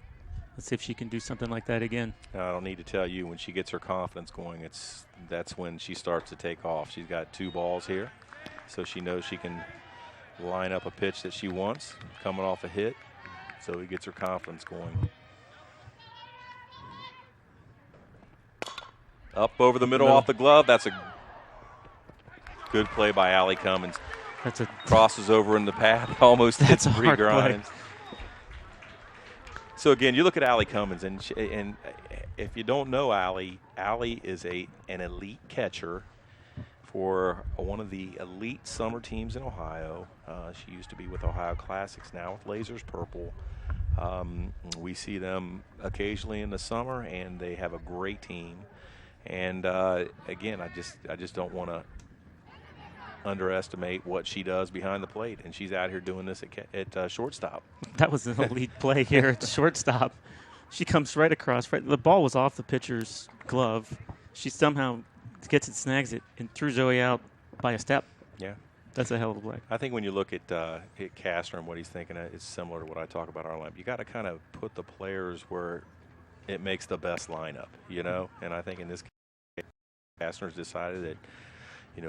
Let's see if she can do something like that again. I don't need to tell you, when she gets her confidence going, that's when she starts to take off. She's got 2 balls here, so she knows she can line up a pitch that she wants, coming off a hit, so it gets her confidence going. Up over the middle off the glove. That's a good play by Allie Cummins. Crosses over in the path, almost hits Bree Grimes. So again, you look at Allie Cummins, and if you don't know Allie is an elite catcher for one of the elite summer teams in Ohio. She used to be with Ohio Classics, now with Lasers Purple. We see them occasionally in the summer, and they have a great team. And again, I just don't want to underestimate what she does behind the plate, and she's out here doing this at shortstop. That was an elite play here at shortstop. She comes right across. The ball was off the pitcher's glove. She somehow gets it, snags it, and threw Zoe out by a step. Yeah. That's a hell of a play. I think when you look at Castro and what he's thinking, it's similar to what I talk about our lineup. You got to kind of put the players where it makes the best lineup, And I think in this case, Castro's decided that,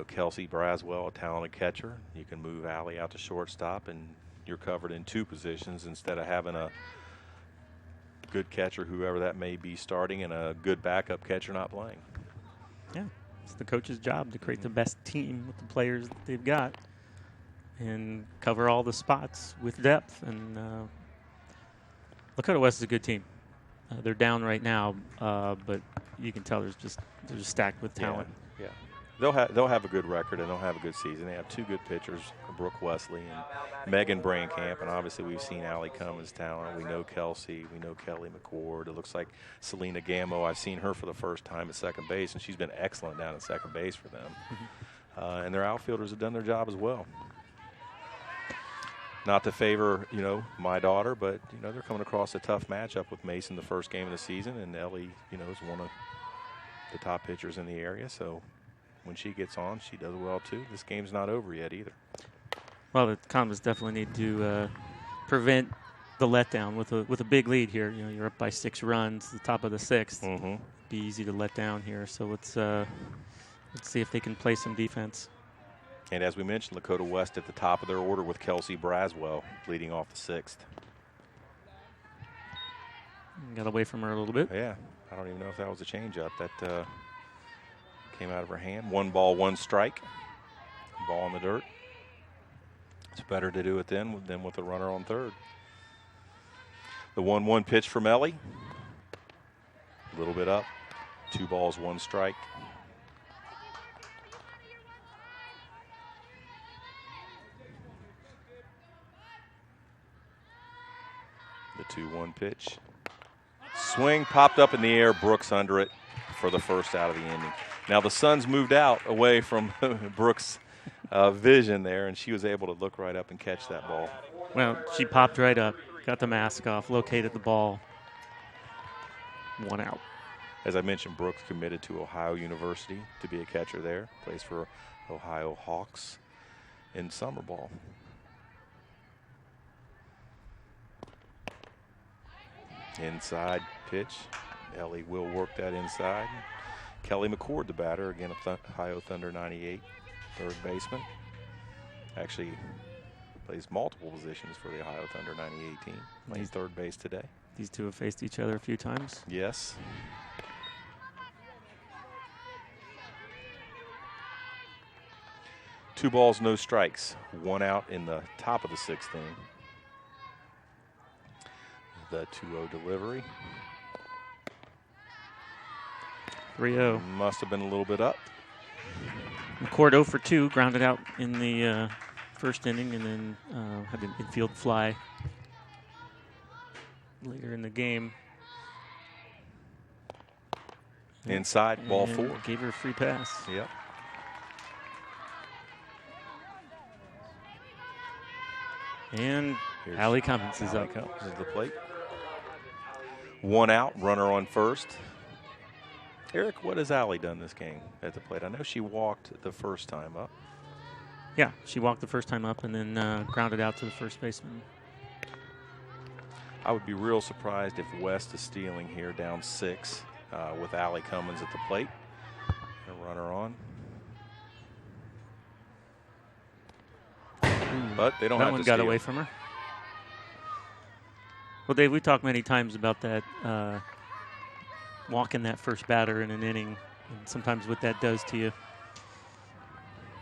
Kelsey Braswell, a talented catcher, you can move Allie out to shortstop, and you're covered in 2 positions instead of having good catcher, whoever that may be starting, and a good backup catcher not playing. Yeah, it's the coach's job to create the best team with the players that they've got and cover all the spots with depth. And Lakota West is a good team. They're down right now, but you can tell they're just stacked with talent. Yeah. They'll have a good record, and they'll have a good season. They have two good pitchers, Brooke Wesley and Megan Brankamp, and obviously we've seen Allie Cummins' talent. We know Kelsey. We know Kelly McCord. It looks like Selena Gammo. I've seen her for the first time at second base, and she's been excellent down at second base for them. And their outfielders have done their job as well. Not to favor, my daughter, but, they're coming across a tough matchup with Mason the first game of the season, and Ellie, is one of the top pitchers in the area, so when she gets on, she does well too. This game's not over yet either. Well, the Comets definitely need to prevent the letdown with a big lead here. You're up by 6 runs, the top of the 6th. Mm-hmm. Be easy to let down here. So let's see if they can play some defense. And as we mentioned, Lakota West at the top of their order with Kelsey Braswell leading off the 6th. Got away from her a little bit. Yeah, I don't even know if that was a changeup. That came out of her hand. 1 ball, 1 strike. Ball in the dirt. It's better to do it then than with a runner on third. The 1-1 pitch from Ellie. A little bit up. 2 balls, 1 strike. The 2-1 pitch. Swing popped up in the air. Brooks under it for the first out of the inning. Now the sun's moved out away from Brooks' vision there, and she was able to look right up and catch that ball. Well, she popped right up, got the mask off, located the ball. 1 out. As I mentioned, Brooks committed to Ohio University to be a catcher there. Plays for Ohio Hawks in summer ball. Inside pitch. Ellie will work that inside. Kelly McCord, the batter, again, Ohio Thunder 98, third baseman. Actually plays multiple positions for the Ohio Thunder 98 team. Plays third base today. These two have faced each other a few times. Yes. Two balls, no strikes. 1 out in the top of the 6th inning. The 2-0 delivery. 3-0. Must have been a little bit up. McCord 0 for 2, grounded out in the first inning, and then had an infield fly later in the game. Inside, ball 4. Gave her a free pass. Yep. And Allie Cummins is up. Comes to the plate. 1 out, runner on first. Eric, what has Allie done this game at the plate? I know she walked the first time up. Yeah, she walked the first time up and then grounded out to the first baseman. I would be real surprised if West is stealing here down 6 with Allie Cummins at the plate. A runner on. But they don't have to steal. That one got away from her. Well, Dave, we talked many times about that walking that first batter in an inning, and sometimes what that does to you.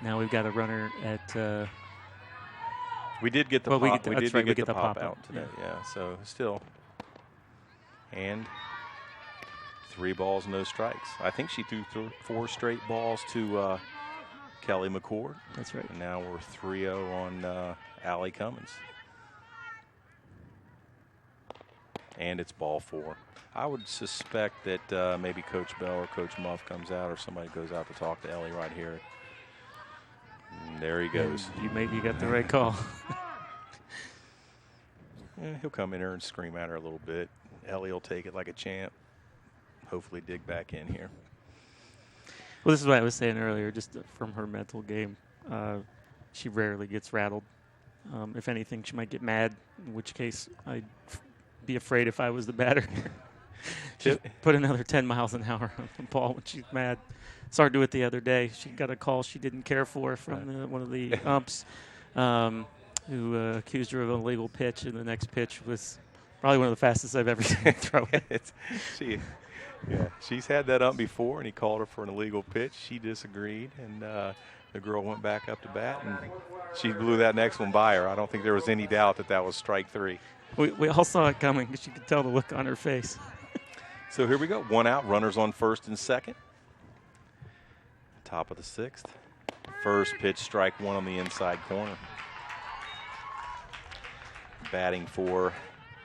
Now we've got a runner at. We did get the pop. We did get the pop out today. Yeah. So still, and 3 balls, no strikes. I think she threw 4 straight balls to Kelly McCord. That's right. And now we're 3-0 on Allie Cummins. And it's ball 4. I would suspect that maybe Coach Bell or Coach Muff comes out, or somebody goes out to talk to Ellie right here. And there he goes. You got the right call. He'll come in here and scream at her a little bit. Ellie will take it like a champ. Hopefully dig back in here. Well, this is what I was saying earlier, just from her mental game. She rarely gets rattled. If anything, she might get mad, in which case I'd be afraid if I was the batter. She put another 10 miles an hour on the ball when she's mad. Saw her do it the other day. She got a call she didn't care for from one of the umps who accused her of an illegal pitch, and the next pitch was Probably one of the fastest I've ever seen him throw it. She's had that ump before, and he called her for an illegal pitch. She disagreed, and the girl went back up to bat, and she blew that next one by her. I don't think there was any doubt that was strike 3. We all saw it coming because you could tell the look on her face. So here we go. 1 out, runners on first and second. Top of the 6th. First pitch, strike 1 on the inside corner. Batting for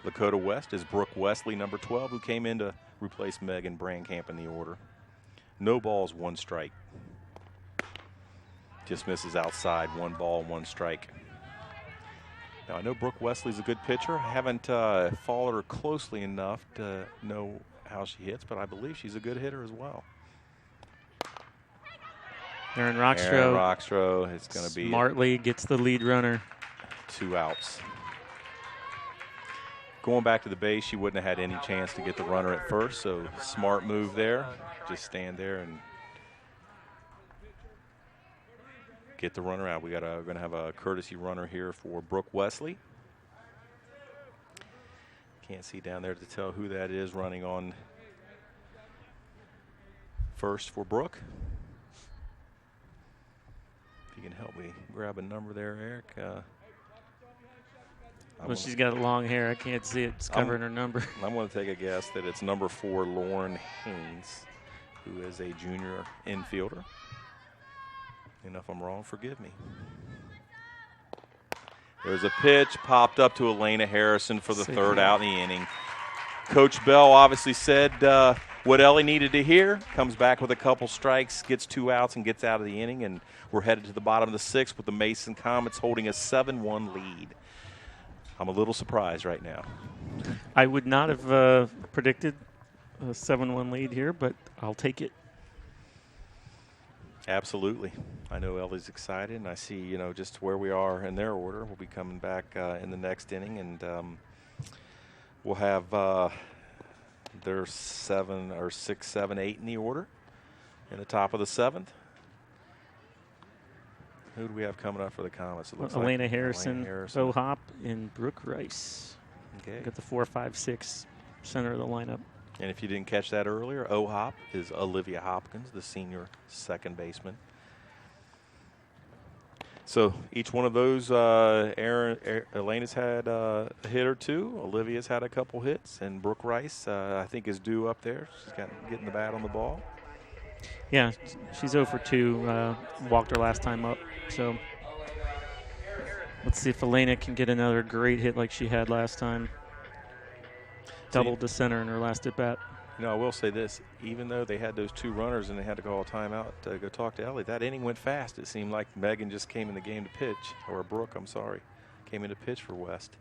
Lakota West is Brooke Wesley, number 12, who came in to replace Megan Brandcamp in the order. No balls, 1 strike. Just misses outside, 1 ball, 1 strike. Now, I know Brooke Wesley's a good pitcher. I haven't followed her closely enough to know how she hits, but I believe she's a good hitter as well. Aaron Rockstro is going to be smartly gets the lead runner. 2 outs. Going back to the base, she wouldn't have had any chance to get the runner at first, so smart move there. Just stand there and get the runner out. We're going to have a courtesy runner here for Brooke Wesley. Can't see down there to tell who that is running on first for Brooke. If you can help me grab a number there, Eric. Well, she's got long hair. I can't see it. It's covering her number. I'm going to take a guess that it's number 4, Lauren Haynes, who is a junior infielder. And if I'm wrong, forgive me. There's a pitch popped up to Elena Harrison for the 3rd out in the inning. Coach Bell obviously said what Ellie needed to hear. Comes back with a couple strikes, gets 2 outs, and gets out of the inning. And we're headed to the bottom of the 6th with the Mason Comets holding a 7-1 lead. I'm a little surprised right now. I would not have predicted a 7-1 lead here, but I'll take it. Absolutely. I know Ellie's excited, and I see, just where we are in their order. We'll be coming back in the next inning, and we'll have their 7 or 6, 7, 8 in the order in the top of the 7th. Who do we have coming up for the Comets? It looks Elena like Harrison, Bo Hop, and Brooke Rice. Okay. Got the 4, 5, 6 center of the lineup. And if you didn't catch that earlier, O-Hop is Olivia Hopkins, the senior second baseman. So each one of those, Elena's had a hit or 2. Olivia's had a couple hits, and Brooke Rice, I think, is due up there. She's getting the bat on the ball. Yeah, she's 0 for 2. Walked her last time up. So let's see if Elena can get another great hit like she had last time. Doubled to center in her last at bat. I will say this. Even though they had those 2 runners and they had to call a timeout to go talk to Ellie, that inning went fast. It seemed like Megan just came in the game to pitch, or Brooke, I'm sorry, came in to pitch for West.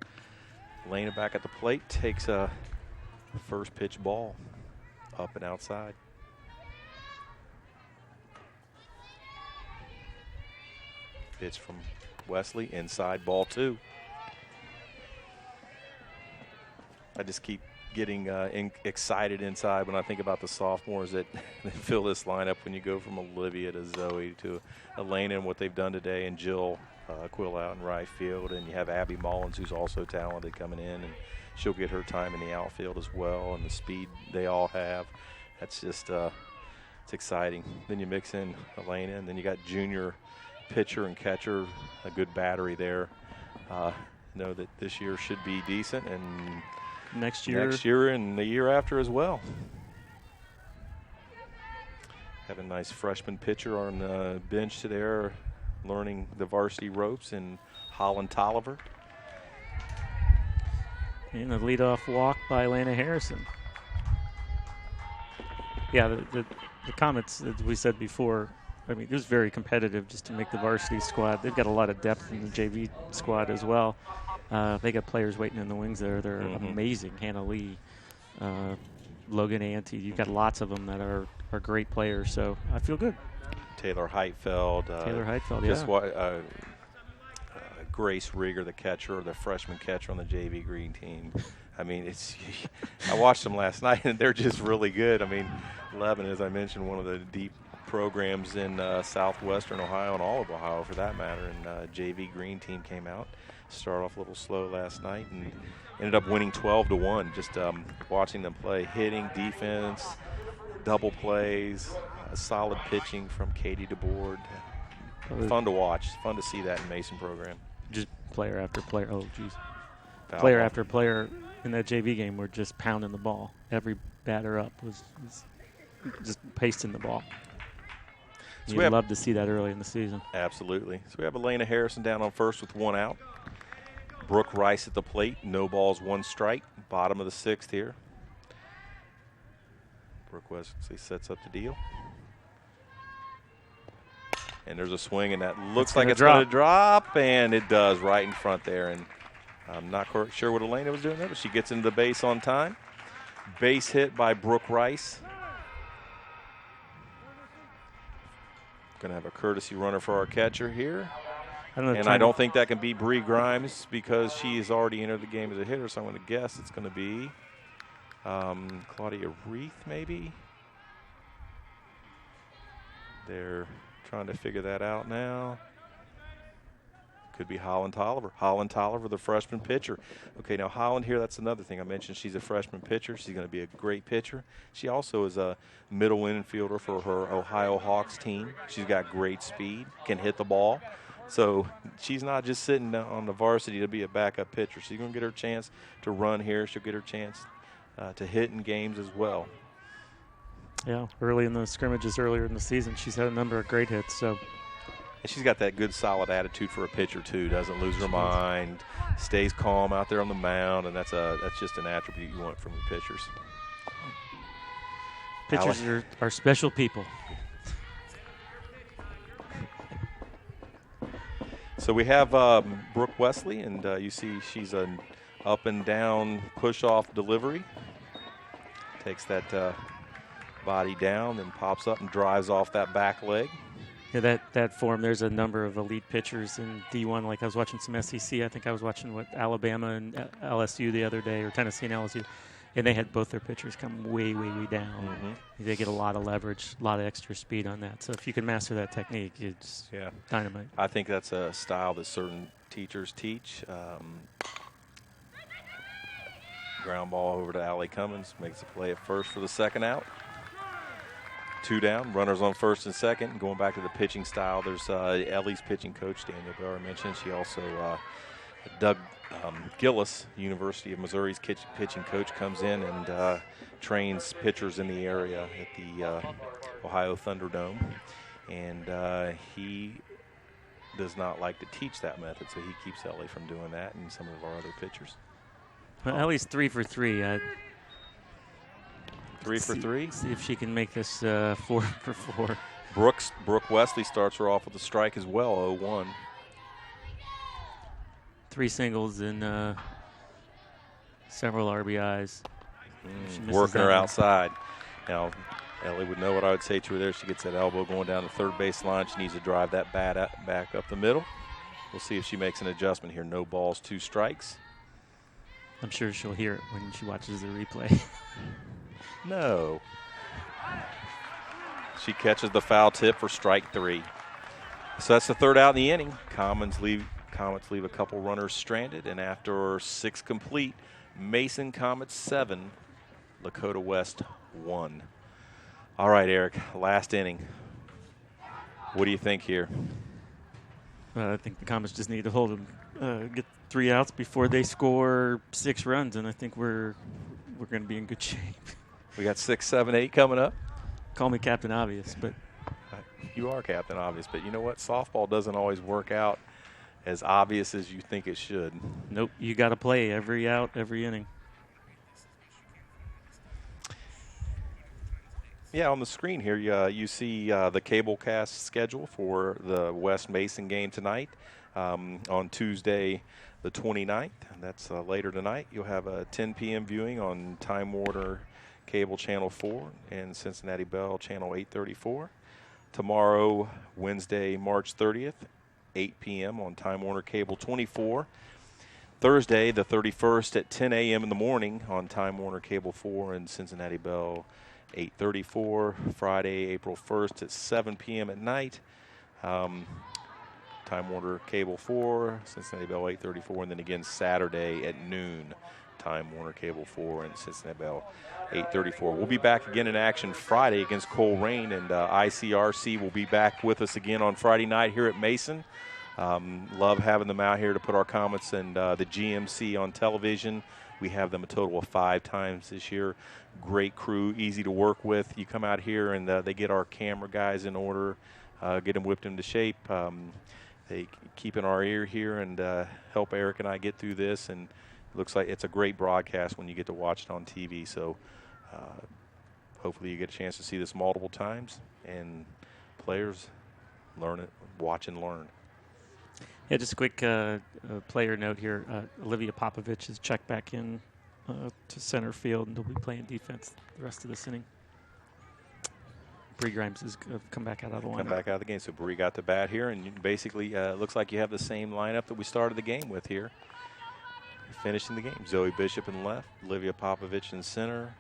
Elena back at the plate, takes a first pitch ball up and outside. Pitch from Wesley, inside, ball 2. I just keep getting excited inside when I think about the sophomores that fill this lineup when you go from Olivia to Zoe to Elena and what they've done today, and Jill Quill out in right field, and you have Abby Mullins, who's also talented, coming in, and she'll get her time in the outfield as well, and the speed they all have. That's just it's exciting. Then you mix in Elena, and then you got junior pitcher and catcher, a good battery there. Know that this year should be decent, and next year and the year after as well. Have a nice freshman pitcher on the bench there, learning the varsity ropes, in Holland Tolliver. And a leadoff walk by Elena Harrison. Yeah, the Comets, as we said before, I mean, it was very competitive just to make the varsity squad. They've got a lot of depth in the JV squad as well. They got players waiting in the wings there. They're amazing. Hannah Lee, Logan Ante. You've got lots of them that are great players. So I feel good. Taylor Heitfeld. Grace Rieger, the catcher, the freshman catcher on the JV green team. I mean, I watched them last night, and they're just really good. I mean, Levin, as I mentioned, one of the deep programs in southwestern Ohio and all of Ohio for that matter, and JV green team came out. Started off a little slow last night and ended up winning 12-1. Just watching them play, hitting, defense, double plays, solid pitching from Katie DeBoard. Fun to watch. Fun to see that in Mason program. Just player after player. Oh, geez. Foul Player ball. after player in that JV game were just pounding the ball. Every batter up was just pasting the ball. So You'd love to see that early in the season. Absolutely. So we have Elena Harrison down on first with 1 out. Brooke Rice at the plate. No balls, 1 strike. Bottom of the 6th here. Brooke Wesley sets up the deal. And there's a swing, and that looks like it's going to drop, and it does right in front there. And I'm not sure what Elena was doing there, but she gets into the base on time. Base hit by Brooke Rice. Going to have a courtesy runner for our catcher here. I don't think that can be Bree Grimes because she has already entered the game as a hitter, so I'm going to guess it's going to be Claudia Reith, maybe. They're trying to figure that out now. Could be Holland Tolliver. Holland Tolliver, the freshman pitcher. Okay, now Holland here, that's another thing I mentioned. She's a freshman pitcher. She's going to be a great pitcher. She also is a middle infielder for her Ohio Hawks team. She's got great speed, can hit the ball. So she's not just sitting on the varsity to be a backup pitcher. She's going to get her chance to run here. She'll get her chance to hit in games as well. Yeah, early in the scrimmages earlier in the season, she's had a number of great hits. So, and she's got that good, solid attitude for a pitcher too. Doesn't lose her mind, stays calm out there on the mound, and that's just an attribute you want from your pitchers. Pitchers are special people. So we have Brooke Wesley, and you see she's an up and down push-off delivery. Takes that body down and pops up and drives off that back leg. Yeah, that form, there's a number of elite pitchers in D1. Like I was watching some SEC. I think I was watching Alabama and LSU the other day, or Tennessee and LSU. And they had both their pitchers come way, way, way down. Mm-hmm. They get a lot of leverage, a lot of extra speed on that. So if you can master that technique, it's dynamite. I think that's a style that certain teachers teach. Ground ball over to Allie Cummins, makes a play at first for the 2nd out. 2 down, runners on first and second. Going back to the pitching style, there's Ellie's pitching coach, Daniel Bauer mentioned. She also, Doug Gillis, University of Missouri's pitching coach, comes in and trains pitchers in the area at the Ohio Thunderdome. And he does not like to teach that method, so he keeps Ellie from doing that and some of our other pitchers. Well, Ellie's 3 for 3. 3 for 3. See if she can make this 4 for 4. Brooke Wesley starts her off with a strike as well, 0-1. 3 singles and several RBIs. Working her outside. Now, Ellie would know what I would say to her there. She gets that elbow going down the third base line. She needs to drive that bat back up the middle. We'll see if she makes an adjustment here. No balls, 2 strikes. I'm sure she'll hear it when she watches the replay. No. She catches the foul tip for strike 3. So that's the 3rd out in the inning. Comets leave a couple runners stranded, and after 6 complete, Mason Comets 7, Lakota West 1. All right, Eric, last inning. What do you think here? I think the Comets just need to hold them, get 3 outs before they score 6 runs, and I think we're going to be in good shape. We got 6, 7, 8 coming up. Call me Captain Obvious, but you are Captain Obvious. But you know what? Softball doesn't always work out as obvious as you think it should. Nope, you got to play every out, every inning. Yeah, on the screen here, you see the cable cast schedule for the West Mason game tonight on Tuesday the 29th. And that's later tonight. You'll have a 10 p.m. viewing on Time Warner Cable Channel 4 and Cincinnati Bell Channel 834. Tomorrow, Wednesday, March 30th, 8 p.m. on Time Warner Cable 24. Thursday, the 31st at 10 a.m. in the morning on Time Warner Cable 4 and Cincinnati Bell 834. Friday, April 1st at 7 p.m. at night. Time Time Warner Cable 4, Cincinnati Bell 8:34, and then again Saturday at noon, Time Warner Cable 4 and Cincinnati Bell 8:34. We'll be back again in action Friday against Colerain, and ICRC will be back with us again on Friday night here at Mason. Love having them out here to put our comments and the GMC on television. We have them a total of 5 times this year. Great crew, easy to work with. You come out here and they get our camera guys in order, get them whipped into shape. They keep in our ear here and help Eric and I get through this. And it looks like it's a great broadcast when you get to watch it on TV. So hopefully you get a chance to see this multiple times, and players learn it, watch and learn. Yeah, just a quick player note here. Olivia Popovich has checked back in to center field, and will be playing defense the rest of this inning. Bree Grimes has come back out of the lineup. Come back out of the game. So Bree got to bat here, and basically it looks like you have the same lineup that we started the game with here. Finishing the game, Zoe Bishop in left, Olivia Popovich in center,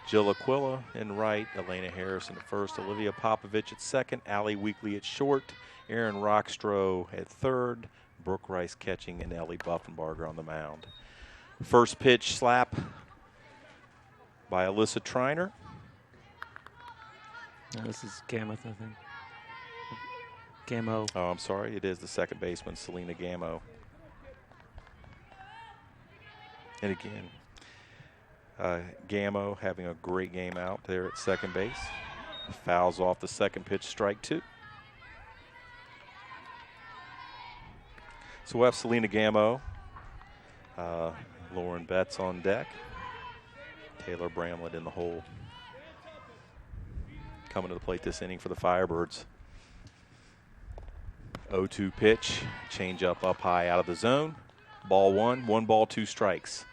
Jill Aquila in right, Elena Harris in first, Olivia Popovich at second, Allie Weekly at short, Erin Rockstro at third, Brooke Rice catching, and Ellie Buffenbarger on the mound. First pitch slap by Alyssa Triner. No, this is Gamoth, I think. Gamo. Oh, I'm sorry. It is the second baseman, Selena Gamo. And again, Gamo having a great game out there at second base. Fouls off the second pitch, strike 2. So we'll have Selena Gamo, Lauren Betts on deck, Taylor Bramlett in the hole. Coming to the plate this inning for the Firebirds. 0-2 pitch, change up high out of the zone. Ball 1, 1 ball, 2 strikes.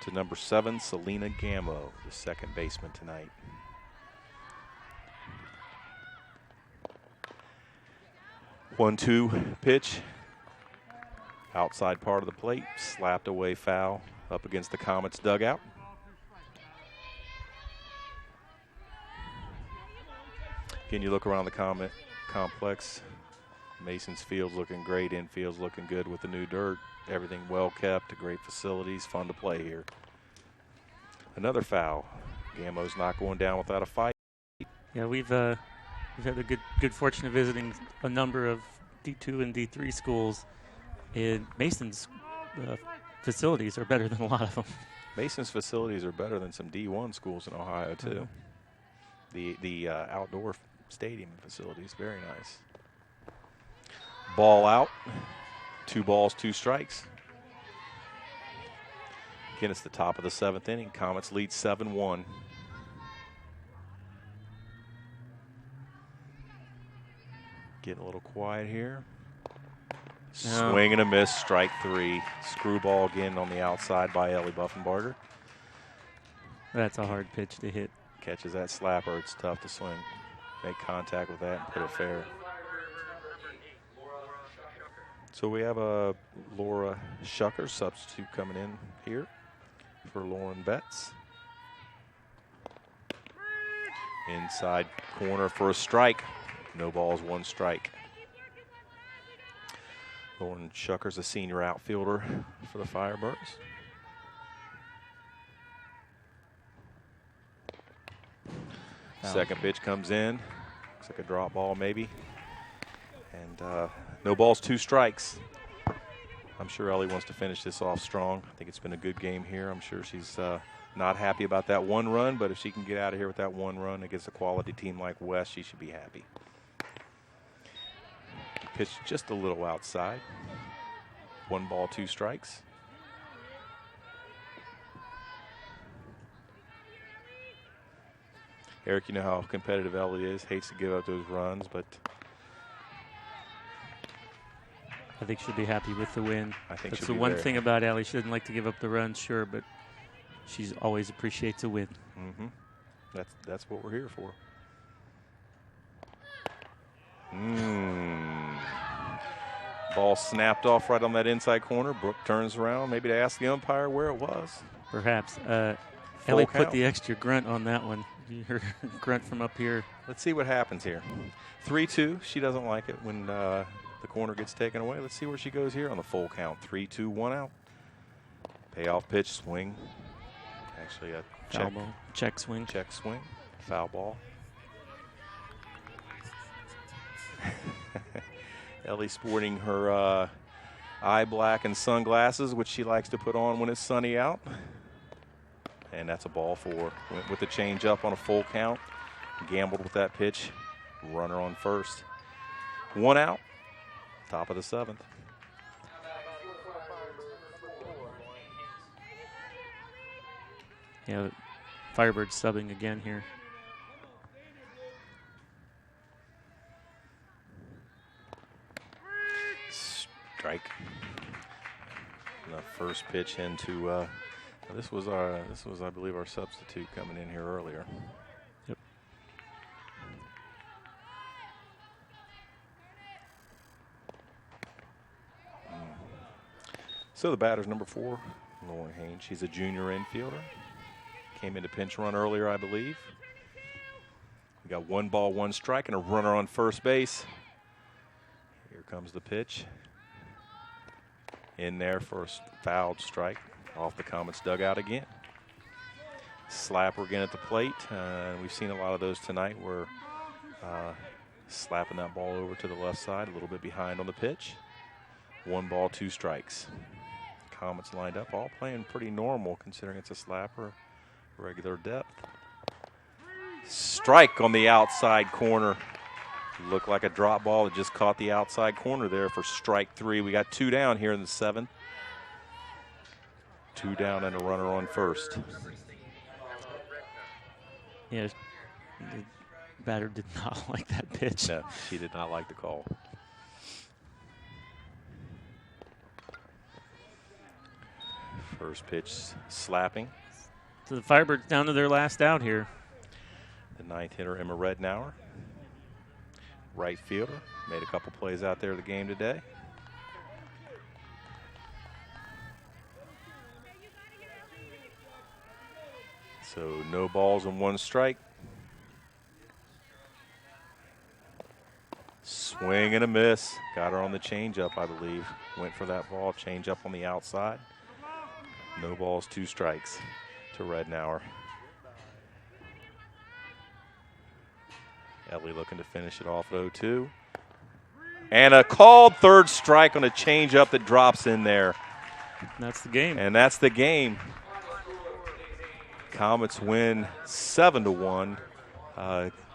To number 7, Selena Gamo, the second baseman tonight. One-two pitch, outside part of the plate, slapped away foul up against the Comets dugout. Again, you look around the Comet complex. Mason's field's looking great, infield's looking good with the new dirt. Everything well kept, great facilities, fun to play here. Another foul. Gamo's not going down without a fight. Yeah, we've had the good fortune of visiting a number of D2 and D3 schools. And Mason's facilities are better than a lot of them. Mason's facilities are better than some D1 schools in Ohio too. The outdoor stadium facilities, very nice. Ball out, 2 balls, 2 strikes. Again, it's the top of the 7th inning. Comets lead 7-1. Getting a little quiet here. No. Swing and a miss, strike 3. Screwball again on the outside by Ellie Buffenbarger. That's a hard pitch to hit. Catches that slapper, it's tough to swing. Make contact with that and put it fair. So we have a Laura Shucker substitute coming in here for Lauren Betts. Inside corner for a strike. No balls, 1 strike. Lauren Shucker's a senior outfielder for the Firebirds. Second pitch comes in. Looks like a drop ball maybe. And no balls, 2 strikes. I'm sure Ellie wants to finish this off strong. I think it's been a good game here. I'm sure she's not happy about that 1 run, but if she can get out of here with that 1 run against a quality team like West, she should be happy. Pitch just a little outside. 1 ball, 2 strikes. Eric, you know how competitive Ellie is. Hates to give up those runs, but I think she'll be happy with the win. I think that's the one thing about Allie. She doesn't like to give up the runs, sure, but she always appreciates a win. Mm-hmm. That's what we're here for. Ball snapped off right on that inside corner. Brooke turns around, maybe to ask the umpire where it was. Perhaps. Ellie put the extra grunt on that one. You heard her grunt from up here. Let's see what happens here. 3-2. She doesn't like it when The corner gets taken away. Let's see where she goes here on the full count. 3, 2, 1 out. Payoff pitch, swing. Actually a Foul ball. Check swing. Check swing. Foul ball. Ellie sporting her eye black and sunglasses, which she likes to put on when it's sunny out. And that's a ball 4. Went with the change up on a full count. Gambled with that pitch. Runner on first. 1 out. Top of the 7th. Yeah, Firebird subbing again here. Strike. The first pitch into this was I believe our substitute coming in here earlier. Yep. So the batter's number 4, Lauren Haynes. She's a junior infielder. Came into pinch run earlier, I believe. We got 1 ball, 1 strike, and a runner on first base. Here comes the pitch. In there for a fouled strike. Off the Comets dugout again. Slapper again at the plate. We've seen a lot of those tonight where slapping that ball over to the left side, a little bit behind on the pitch. 1 ball, 2 strikes. Comets lined up, all playing pretty normal considering it's a slapper, regular depth. Strike on the outside corner. Looked like a drop ball that just caught the outside corner there for strike 3. We got 2 down here in the 7th. 2 down and a runner on first. Yeah, the batter did not like that pitch. No, she did not like the call. First pitch slapping. So the Firebirds down to their last out here. The 9th hitter, Emma Rednauer. Right fielder. Made a couple plays out there the game today. So no balls and 1 strike. Swing and a miss. Got her on the changeup, I believe. Went for that ball. Changeup on the outside. No balls, 2 strikes to Rednauer. Ellie looking to finish it off at 0-2. And a called 3rd strike on a changeup that drops in there. That's the game. And that's the game. Comets win 7-1.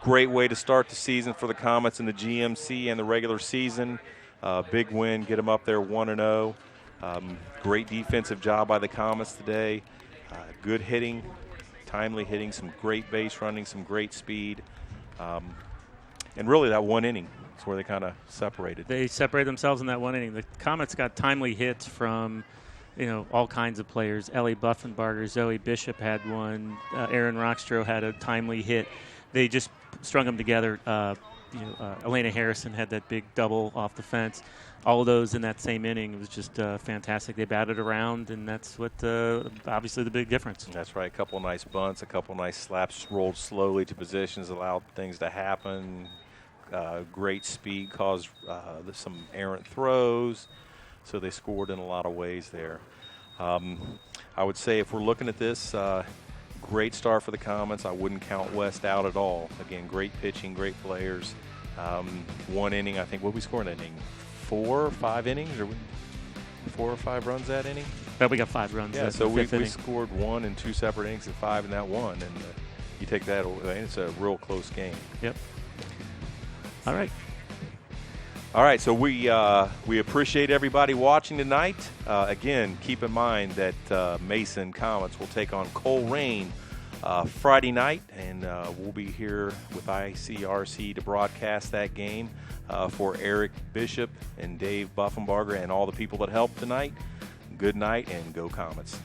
Great way to start the season for the Comets in the GMC and the regular season. Big win, get them up there 1-0. Great defensive job by the Comets today. Good hitting, timely hitting, some great base running, some great speed. And really that 1 inning is where they kind of separated. They separated themselves in that 1 inning. The Comets got timely hits from, all kinds of players. Ellie Buffenbarger, Zoe Bishop had one. Erin Rockstro had a timely hit. They just strung them together. Elena Harrison had that big double off the fence. All of those in that same inning. It was just fantastic. They batted around, and that's what obviously the big difference. That's right. A couple nice bunts, a couple nice slaps, rolled slowly to positions, allowed things to happen. Great speed caused some errant throws. So they scored in a lot of ways there. I would say if we're looking at this, great start for the Comets. I wouldn't count West out at all. Again, great pitching, great players. 1 inning, I think. What did we score in that inning? 4 or 5 innings? Or 4 or 5 runs that inning? But we got 5 runs. Yeah, so we scored 1 in 2 separate innings and 5 in that one. And you take that away, it's a real close game. Yep. All right. All right, so we appreciate everybody watching tonight. Again, keep in mind that Mason Comets will take on Coleraine Friday night, and we'll be here with ICRC to broadcast that game for Eric Bishop and Dave Buffenbarger and all the people that helped tonight. Good night, and go Comets.